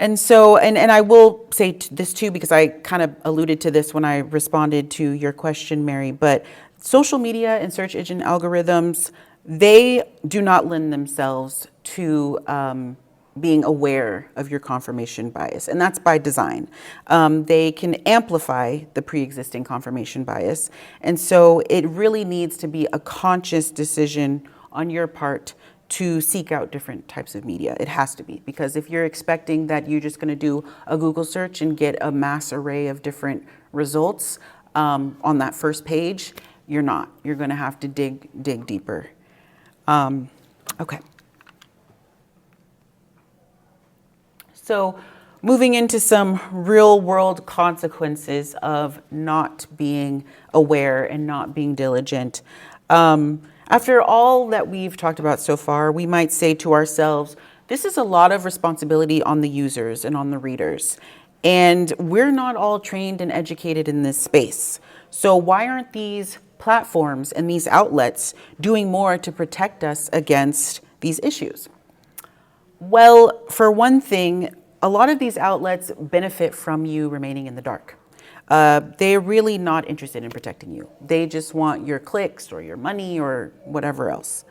And so, and I will say this too, because I kind of alluded to this when I responded to your question, Mary, but social media and search engine algorithms, they do not lend themselves to being aware of your confirmation bias, and that's by design. They can amplify the pre-existing confirmation bias, and so it really needs to be a conscious decision on your part to seek out different types of media. It has to be, because if you're expecting that you're just going to do a Google search and get a mass array of different results on that first page, you're not. You're going to have to dig deeper. Okay. So moving into some real world consequences of not being aware and not being diligent. After all that we've talked about so far, we might say to ourselves, this is a lot of responsibility on the users and on the readers. And we're not all trained and educated in this space. So why aren't these platforms and these outlets doing more to protect us against these issues? Well, for one thing, a lot of these outlets benefit from you remaining in the dark. They're really not interested in protecting you. They just want your clicks or your money or whatever else.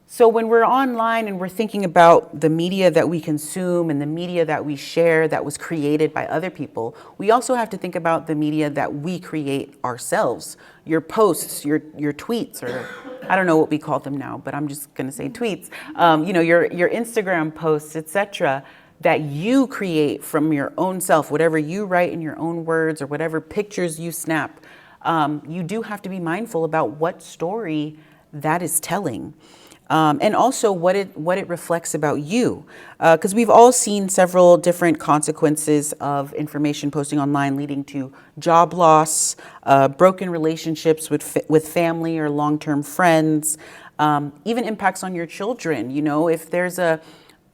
So when we're online and we're thinking about the media that we consume and the media that we share that was created by other people, we also have to think about the media that we create ourselves. Your posts, your tweets, or I don't know what we call them now, but I'm just going to say tweets. Your Instagram posts, etc. that you create from your own self, whatever you write in your own words or whatever pictures you snap, you do have to be mindful about what story that is telling. And also what it reflects about you. Because we've all seen several different consequences of information posting online leading to job loss, broken relationships with family or long-term friends, even impacts on your children. You know, if there's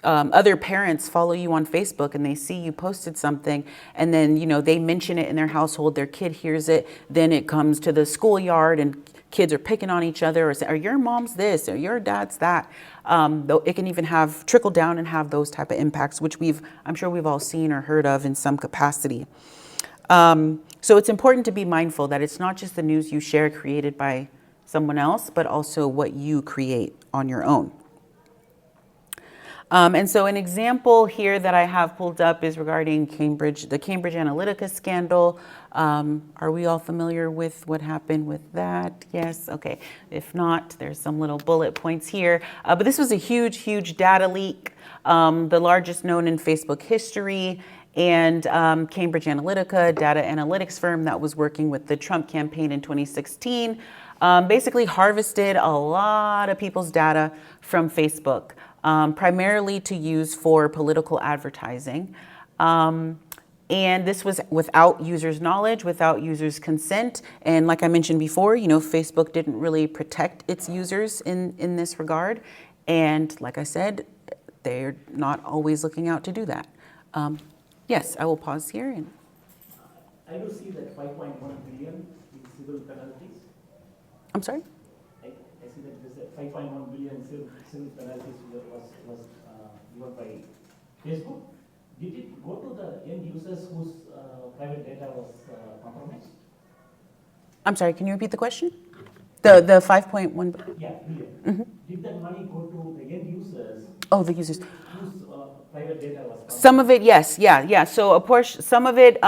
other parents follow you on Facebook and they see you posted something and then, you know, they mention it in their household, their kid hears it, then it comes to the schoolyard and kids are picking on each other or say, or your mom's this or your dad's that. Though it can even have trickle down and have those type of impacts, which I'm sure we've all seen or heard of in some capacity. So it's important to be mindful that it's not just the news you share created by someone else, but also what you create on your own. And so an example here that I have pulled up is regarding the Cambridge Analytica scandal. Are we all familiar with what happened with that? Yes, okay. If not, there's some little bullet points here. But this was a huge, huge data leak, the largest known in Facebook history. And Cambridge Analytica, a data analytics firm that was working with the Trump campaign in 2016, basically harvested a lot of people's data from Facebook. Primarily to use for political advertising. And this was without users' knowledge, without users' consent. And like I mentioned before, you know, Facebook didn't really protect its users in this regard. And like I said, they're not always looking out to do that. Yes, I will pause here. I do see that 5.1 billion in civil penalties. I'm sorry? I see that there's a 5.1 billion civil penalties was given by Facebook. Did it go to the end users whose private data was compromised? I'm sorry, can you repeat the question? The 5.1? Yeah, billion. Mm-hmm. Did that money go to the end users? Oh, the users. Whose private data was compromised? Some of it, yes, yeah. So a portion, some of it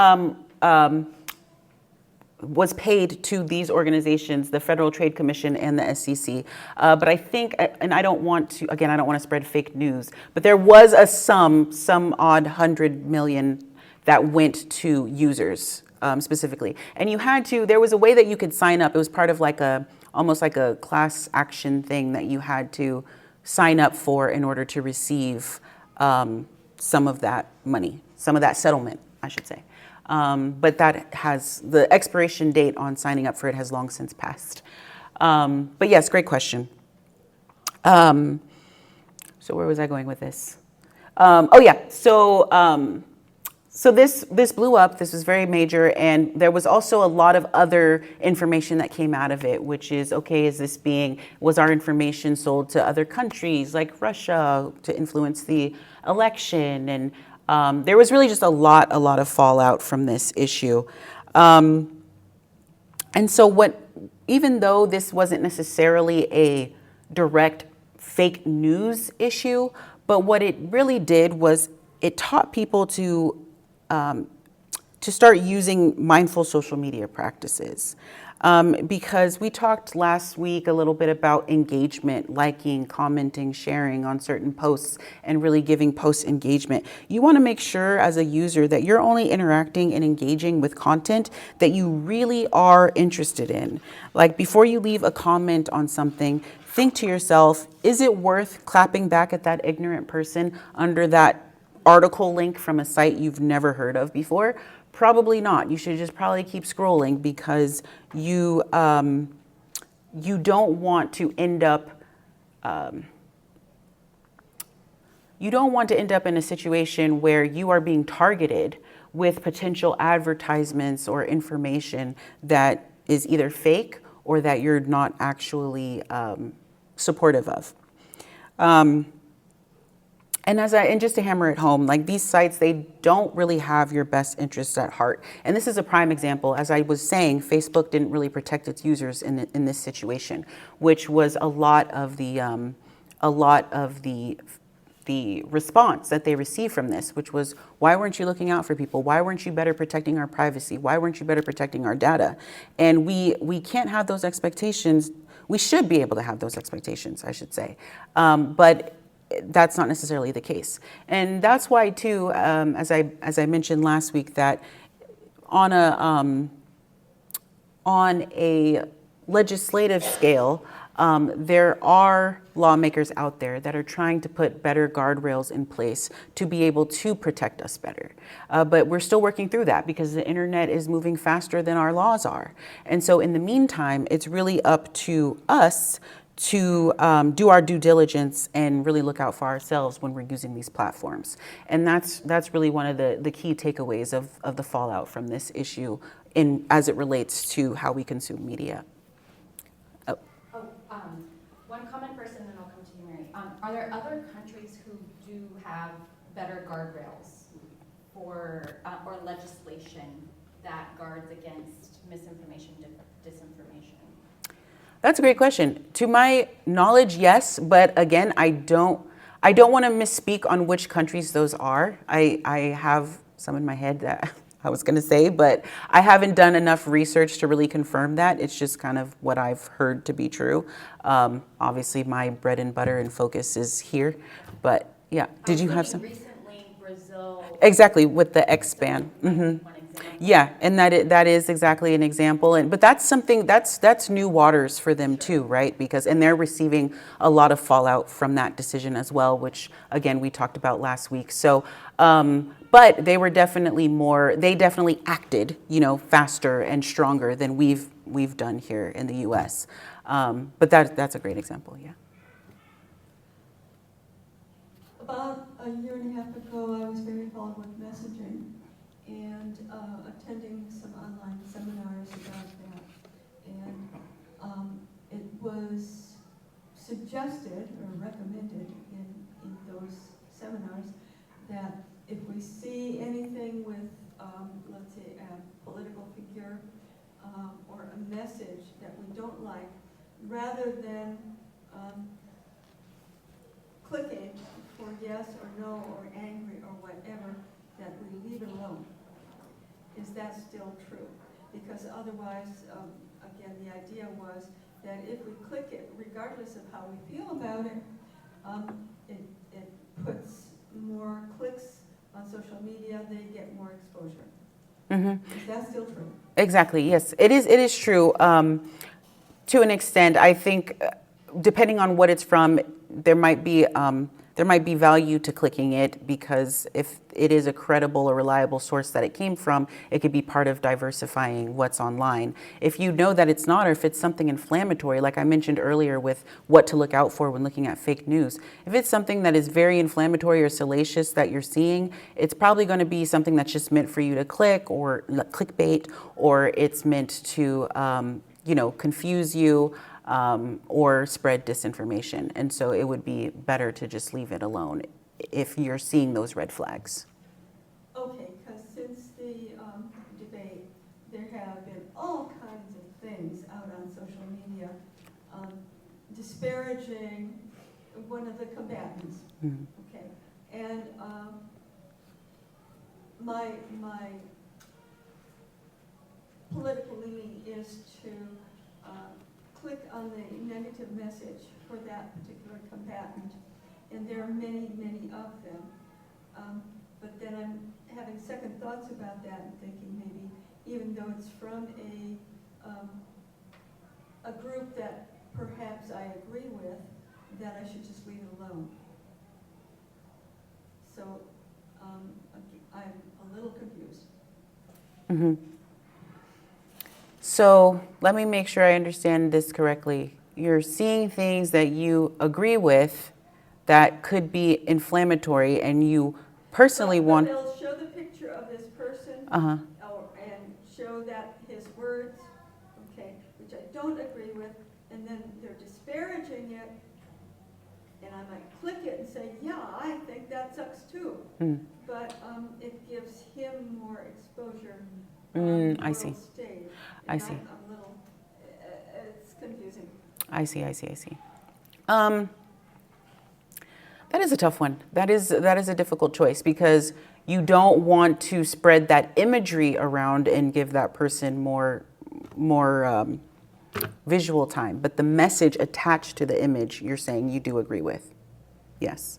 was paid to these organizations, the Federal Trade Commission and the SEC. But I think, and I don't want to spread fake news, but there was a some odd 100 million that went to users specifically. And there was a way that you could sign up. It was part of almost like a class action thing that you had to sign up for in order to receive some of that money, some of that settlement, I should say. But that the expiration date on signing up for it has long since passed. But yes, great question. So where was I going with this? So this blew up. This was very major, and there was also a lot of other information that came out of it, which is, okay, was our information sold to other countries like Russia to influence the election? And there was really just a lot of fallout from this issue. And so even though this wasn't necessarily a direct fake news issue, but what it really did was it taught people to start using mindful social media practices. Because we talked last week a little bit about engagement, liking, commenting, sharing on certain posts, and really giving post engagement. You want to make sure as a user that you're only interacting and engaging with content that you really are interested in. Like before you leave a comment on something, think to yourself, is it worth clapping back at that ignorant person under that article link from a site you've never heard of before? Probably not. You should just probably keep scrolling because you don't want to end up in a situation where you are being targeted with potential advertisements or information that is either fake or that you're not actually supportive of. And just to hammer it home, like these sites, they don't really have your best interests at heart. And this is a prime example. As I was saying, Facebook didn't really protect its users in this situation, which was a lot of the response that they received from this, which was, why weren't you looking out for people? Why weren't you better protecting our privacy? Why weren't you better protecting our data? And we can't have those expectations. We should be able to have those expectations, I should say. But that's not necessarily the case. And that's why too, as I mentioned last week, that on a legislative scale, there are lawmakers out there that are trying to put better guardrails in place to be able to protect us better. But we're still working through that because the internet is moving faster than our laws are. And so in the meantime, it's really up to us to do our due diligence and really look out for ourselves when we're using these platforms. And that's really one of the key takeaways of the fallout from this issue as it relates to how we consume media. One comment first, and then I'll come to you, Mary. Are there other countries who do have better guardrails for or legislation that guards against misinformation, disinformation? That's a great question. To my knowledge, yes, but again, I don't want to misspeak on which countries those are. I have some in my head that I was going to say, but I haven't done enough research to really confirm that. It's just kind of what I've heard to be true. Obviously, my bread and butter and focus is here, but yeah. Did you have some? Recently, Brazil. Exactly, with the X-ban. One example. Yeah, and that is exactly an example, but that's something that's new waters for them too, right? And they're receiving a lot of fallout from that decision as well, which again we talked about last week. So, but they definitely acted, faster and stronger than we've done here in the U.S. But that's a great example, yeah. About a year and a half ago, I was very involved with messaging and attending some online seminars about that. And it was suggested or recommended in those seminars that if we see anything with, let's say, a political figure or a message that we don't like, rather than clicking for yes or no or angry or whatever, that we leave it alone. Is that still true? Because otherwise, again, the idea was that if we click it, regardless of how we feel about it, it puts more clicks on social media, they get more exposure. Mm-hmm. Is that still true? Exactly, yes. It is true. To an extent, I think, depending on what it's from, there might be value to clicking it, because if it is a credible or reliable source that it came from, it could be part of diversifying what's online. If you know that it's not, or if it's something inflammatory, like I mentioned earlier with what to look out for when looking at fake news, if it's something that is very inflammatory or salacious that you're seeing, it's probably going to be something that's just meant for you to click, or clickbait, or it's meant to confuse you, or spread disinformation. And so it would be better to just leave it alone if you're seeing those red flags. Okay, because since the debate, there have been all kinds of things out on social media disparaging one of the combatants. Mm-hmm. Okay, and my political leaning is to click on the negative message for that particular combatant, and there are many, many of them. But then I'm having second thoughts about that and thinking maybe even though it's from a group that perhaps I agree with, that I should just leave it alone. So I'm a little confused. Mm-hmm. So let me make sure I understand this correctly. You're seeing things that you agree with that could be inflammatory, and you personally want. They'll show the picture of this person, and show that his words, okay, which I don't agree with, and then they're disparaging it, and I might click it and say, yeah, I think that sucks too. Mm. But it gives him more exposure. I see. Stage. I see. I'm a little, it's confusing. I see. That is a tough one. That is a difficult choice, because you don't want to spread that imagery around and give that person more visual time. But the message attached to the image, you're saying you do agree with. Yes.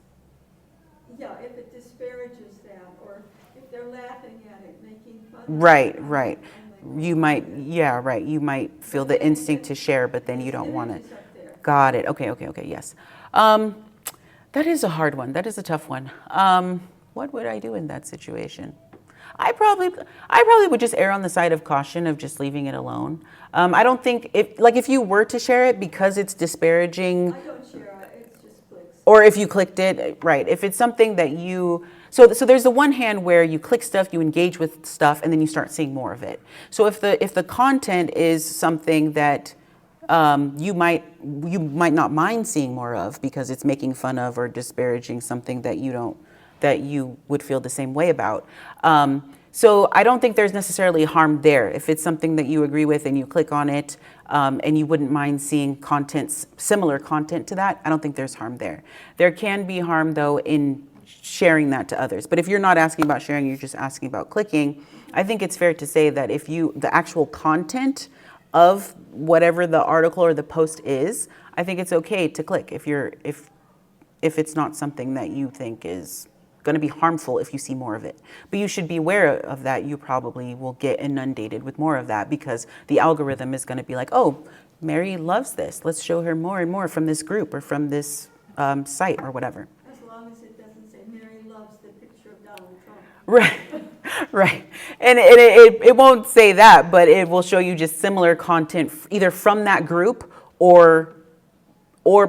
yeah, if it disparages that, or if they're laughing at it, making fun of it. Right, right. I'm like, You might, yeah, right. You might feel the instinct to share, but then you There's don't want to. images up there. Got it. Okay, okay, okay. Yes. That is a hard one. That is a tough one. What would I do in that situation? I probably would just err on the side of caution of just leaving it alone. I don't think if you were to share it because it's disparaging, I don't share, it's just clicks. or if you clicked it, right? If it's something that so there's the one hand where you click stuff, you engage with stuff, and then you start seeing more of it. So if the content is something that you might not mind seeing more of because it's making fun of or disparaging something that you would feel the same way about. So I don't think there's necessarily harm there. If it's something that you agree with and you click on it, and you wouldn't mind seeing similar content to that, I don't think there's harm there. There can be harm though in sharing that to others. But if you're not asking about sharing, you're just asking about clicking, I think it's fair to say that if the actual content of whatever the article or the post is, I think it's okay to click if it's not something that you think is going to be harmful if you see more of it. But you should be aware of that. You probably will get inundated with more of that because the algorithm is going to be like, oh, Mary loves this. Let's show her more and more from this group or from this site or whatever. As long as it doesn't say Mary loves the picture of Donald Trump. Right, right. And it won't say that, but it will show you just similar content either from that group or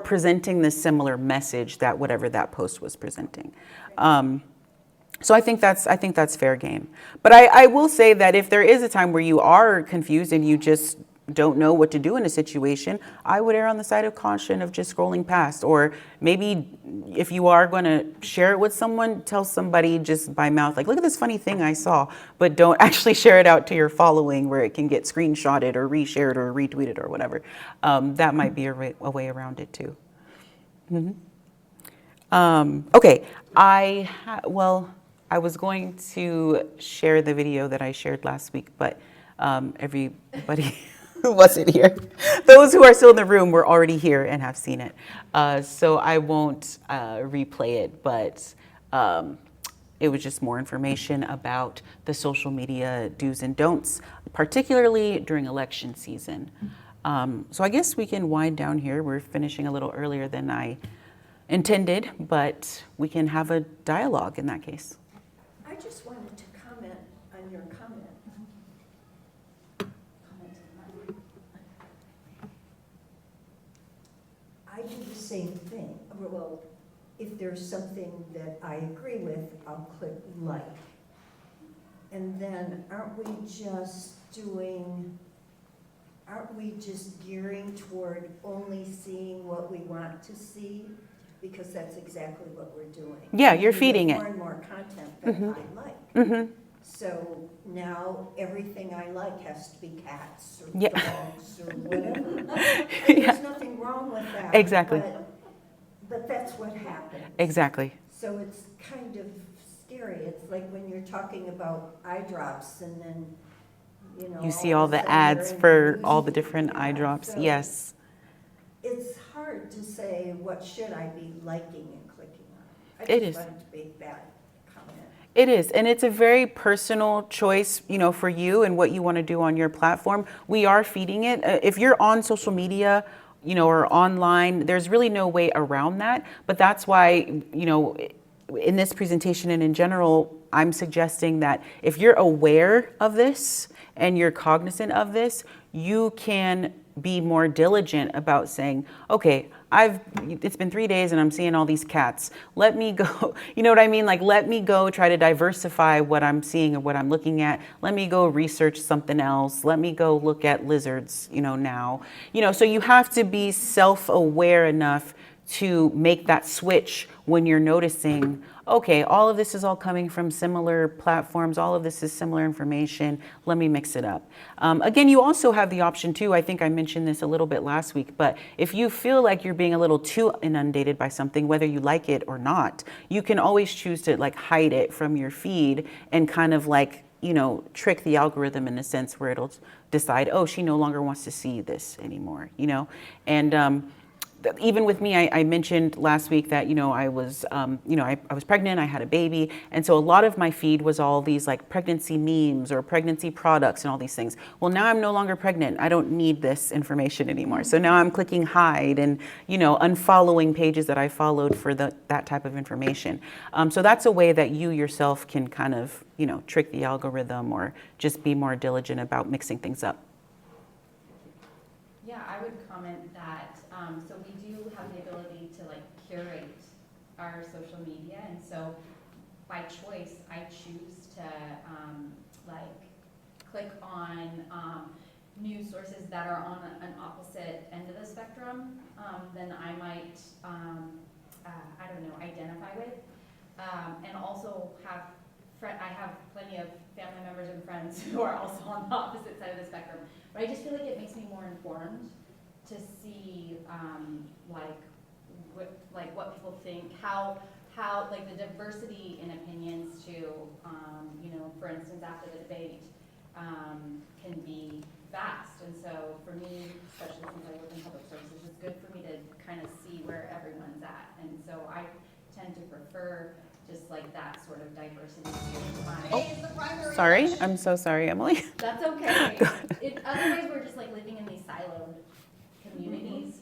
presenting the similar message that whatever that post was presenting. So I think that's fair game. But I will say that if there is a time where you are confused and you just don't know what to do in a situation, I would err on the side of caution of just scrolling past. Or maybe if you are going to share it with someone, tell somebody just by mouth, like, look at this funny thing I saw, but don't actually share it out to your following where it can get screenshotted or reshared or retweeted or whatever. That might be a way around it too. Okay, I was going to share the video that I shared last week, but everybody who wasn't here, those who are still in the room were already here and have seen it. So I won't replay it, but it was just more information about the social media do's and don'ts, particularly during election season. So I guess we can wind down here. We're finishing a little earlier than I intended, but we can have a dialogue in that case. I just wanted to comment on your comment. I do the same thing. Well, if there's something that I agree with, I'll click like. And then aren't we just gearing toward only seeing what we want to see? Because that's exactly what we're doing. Yeah, you're We feeding get it. more and more content that I like. Mm-hmm. So now everything I like has to be cats or Yeah. dogs or whatever. Yeah. There's nothing wrong with that. Exactly. But that's what happens. Exactly. So it's kind of scary. It's like when you're talking about eye drops and then, You see of all a the sudden ads you're in for the all the newsfeed. different eye Yeah, drops. so Yes. It's hard to say what should I be liking and clicking on. It I is. just wanted to make that comment. It is, and it's a very personal choice, for you and what you want to do on your platform. We are feeding it. If you're on social media, or online, there's really no way around that. But that's why, in this presentation and in general, I'm suggesting that if you're aware of this and you're cognizant of this, you can be more diligent about saying, okay, it's been 3 days and I'm seeing all these cats. Let me go, you know what I mean? Like, let me go try to diversify what I'm seeing or what I'm looking at. Let me go research something else. Let me go look at lizards, now. So you have to be self-aware enough to make that switch when you're noticing, okay, all of this is all coming from similar platforms. All of this is similar information. Let me mix it up. Again, you also have the option too, I think I mentioned this a little bit last week, but if you feel like you're being a little too inundated by something, whether you like it or not, you can always choose to hide it from your feed and kind of trick the algorithm in a sense where it'll decide, oh, she no longer wants to see this anymore, And even with me, I mentioned last week that, I was, I was pregnant, I had a baby. And so a lot of my feed was all these like pregnancy memes or pregnancy products and all these things. Well, now I'm no longer pregnant. I don't need this information anymore. So now I'm clicking hide and, unfollowing pages that I followed for that type of information. So that's a way that you yourself can kind of, trick the algorithm or just be more diligent about mixing things up. Yeah, I would comment that, so we do have the ability to like curate our social media, and so by choice, I choose to click on news sources that are on an opposite end of the spectrum than I might, identify with, and also I have plenty of family members and friends who are also on the opposite side of the spectrum. But I just feel like it makes me more informed to see what people think, how like the diversity in opinions to for instance after the debate can be vast. And so for me, especially since I work in public services, it's good for me to kind of see where everyone's at. And so I tend to prefer just like that sort of diversity. Sorry, I'm so sorry, Emily. That's okay. Otherwise, we're just like living in these siloed communities,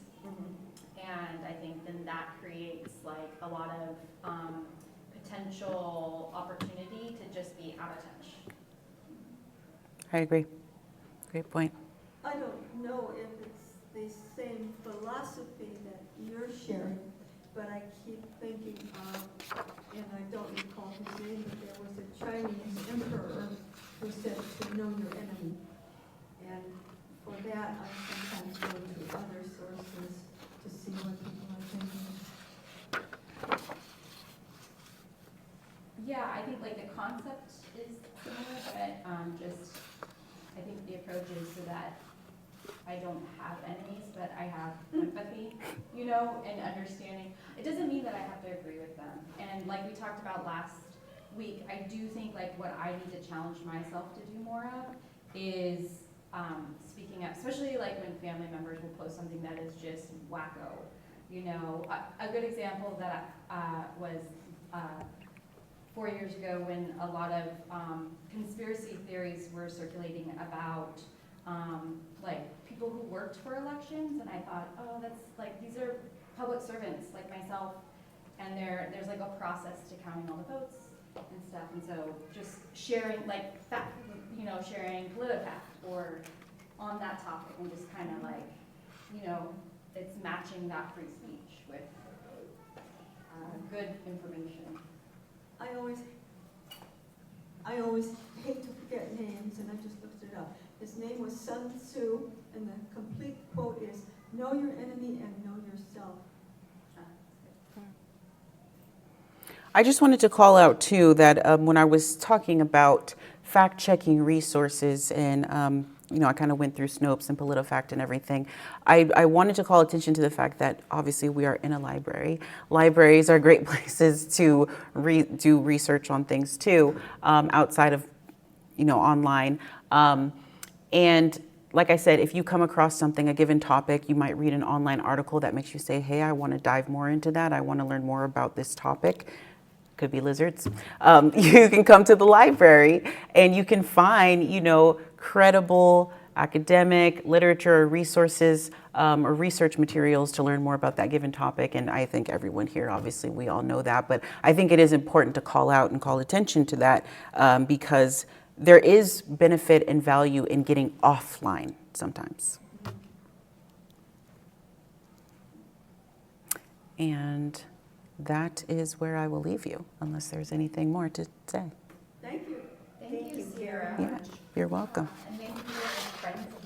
and I think then that creates like a lot of potential opportunity to just be out of touch. I agree. Great point. I don't know if it's the same philosophy that you're sharing, but I keep thinking of, and I don't recall his name, but there was a Chinese emperor who said to know your enemy. And for that, I sometimes go to other sources to see what people are thinking. Yeah, I think like the concept is similar, but I think the approach is so that I don't have enemies, but I have empathy, and understanding. It doesn't mean that I have to agree with them. And like we talked about last week, I do think like what I need to challenge myself to do more of is speaking up, especially like when family members will post something that is just wacko. A good example that was 4 years ago when a lot of conspiracy theories were circulating about people who worked for elections, and I thought, oh, that's like, these are public servants like myself, and there's like a process to counting all the votes and stuff, and so just sharing like fact, sharing PolitiFact or on that topic, and just kind of like, it's matching that free speech with good information. I always hate to forget names, and I just looked it up. His name was Sun Tzu, and the complete quote is, know your enemy and know yourself. I just wanted to call out too that when I was talking about fact-checking resources and I kind of went through Snopes and PolitiFact and everything. I wanted to call attention to the fact that obviously we are in a library. Libraries are great places to do research on things too, outside of, online. And like I said, if you come across something, a given topic, you might read an online article that makes you say, hey, I want to dive more into that. I want to learn more about this topic. Could be lizards. You can come to the library and you can find, credible academic literature or resources or research materials to learn more about that given topic. And I think everyone here, obviously, we all know that. But I think it is important to call out and call attention to that because there is benefit and value in getting offline sometimes. And that is where I will leave you, unless there's anything more to say. Thank you. Thank you, very Cierra. Yeah, you're welcome. And thank you, friends.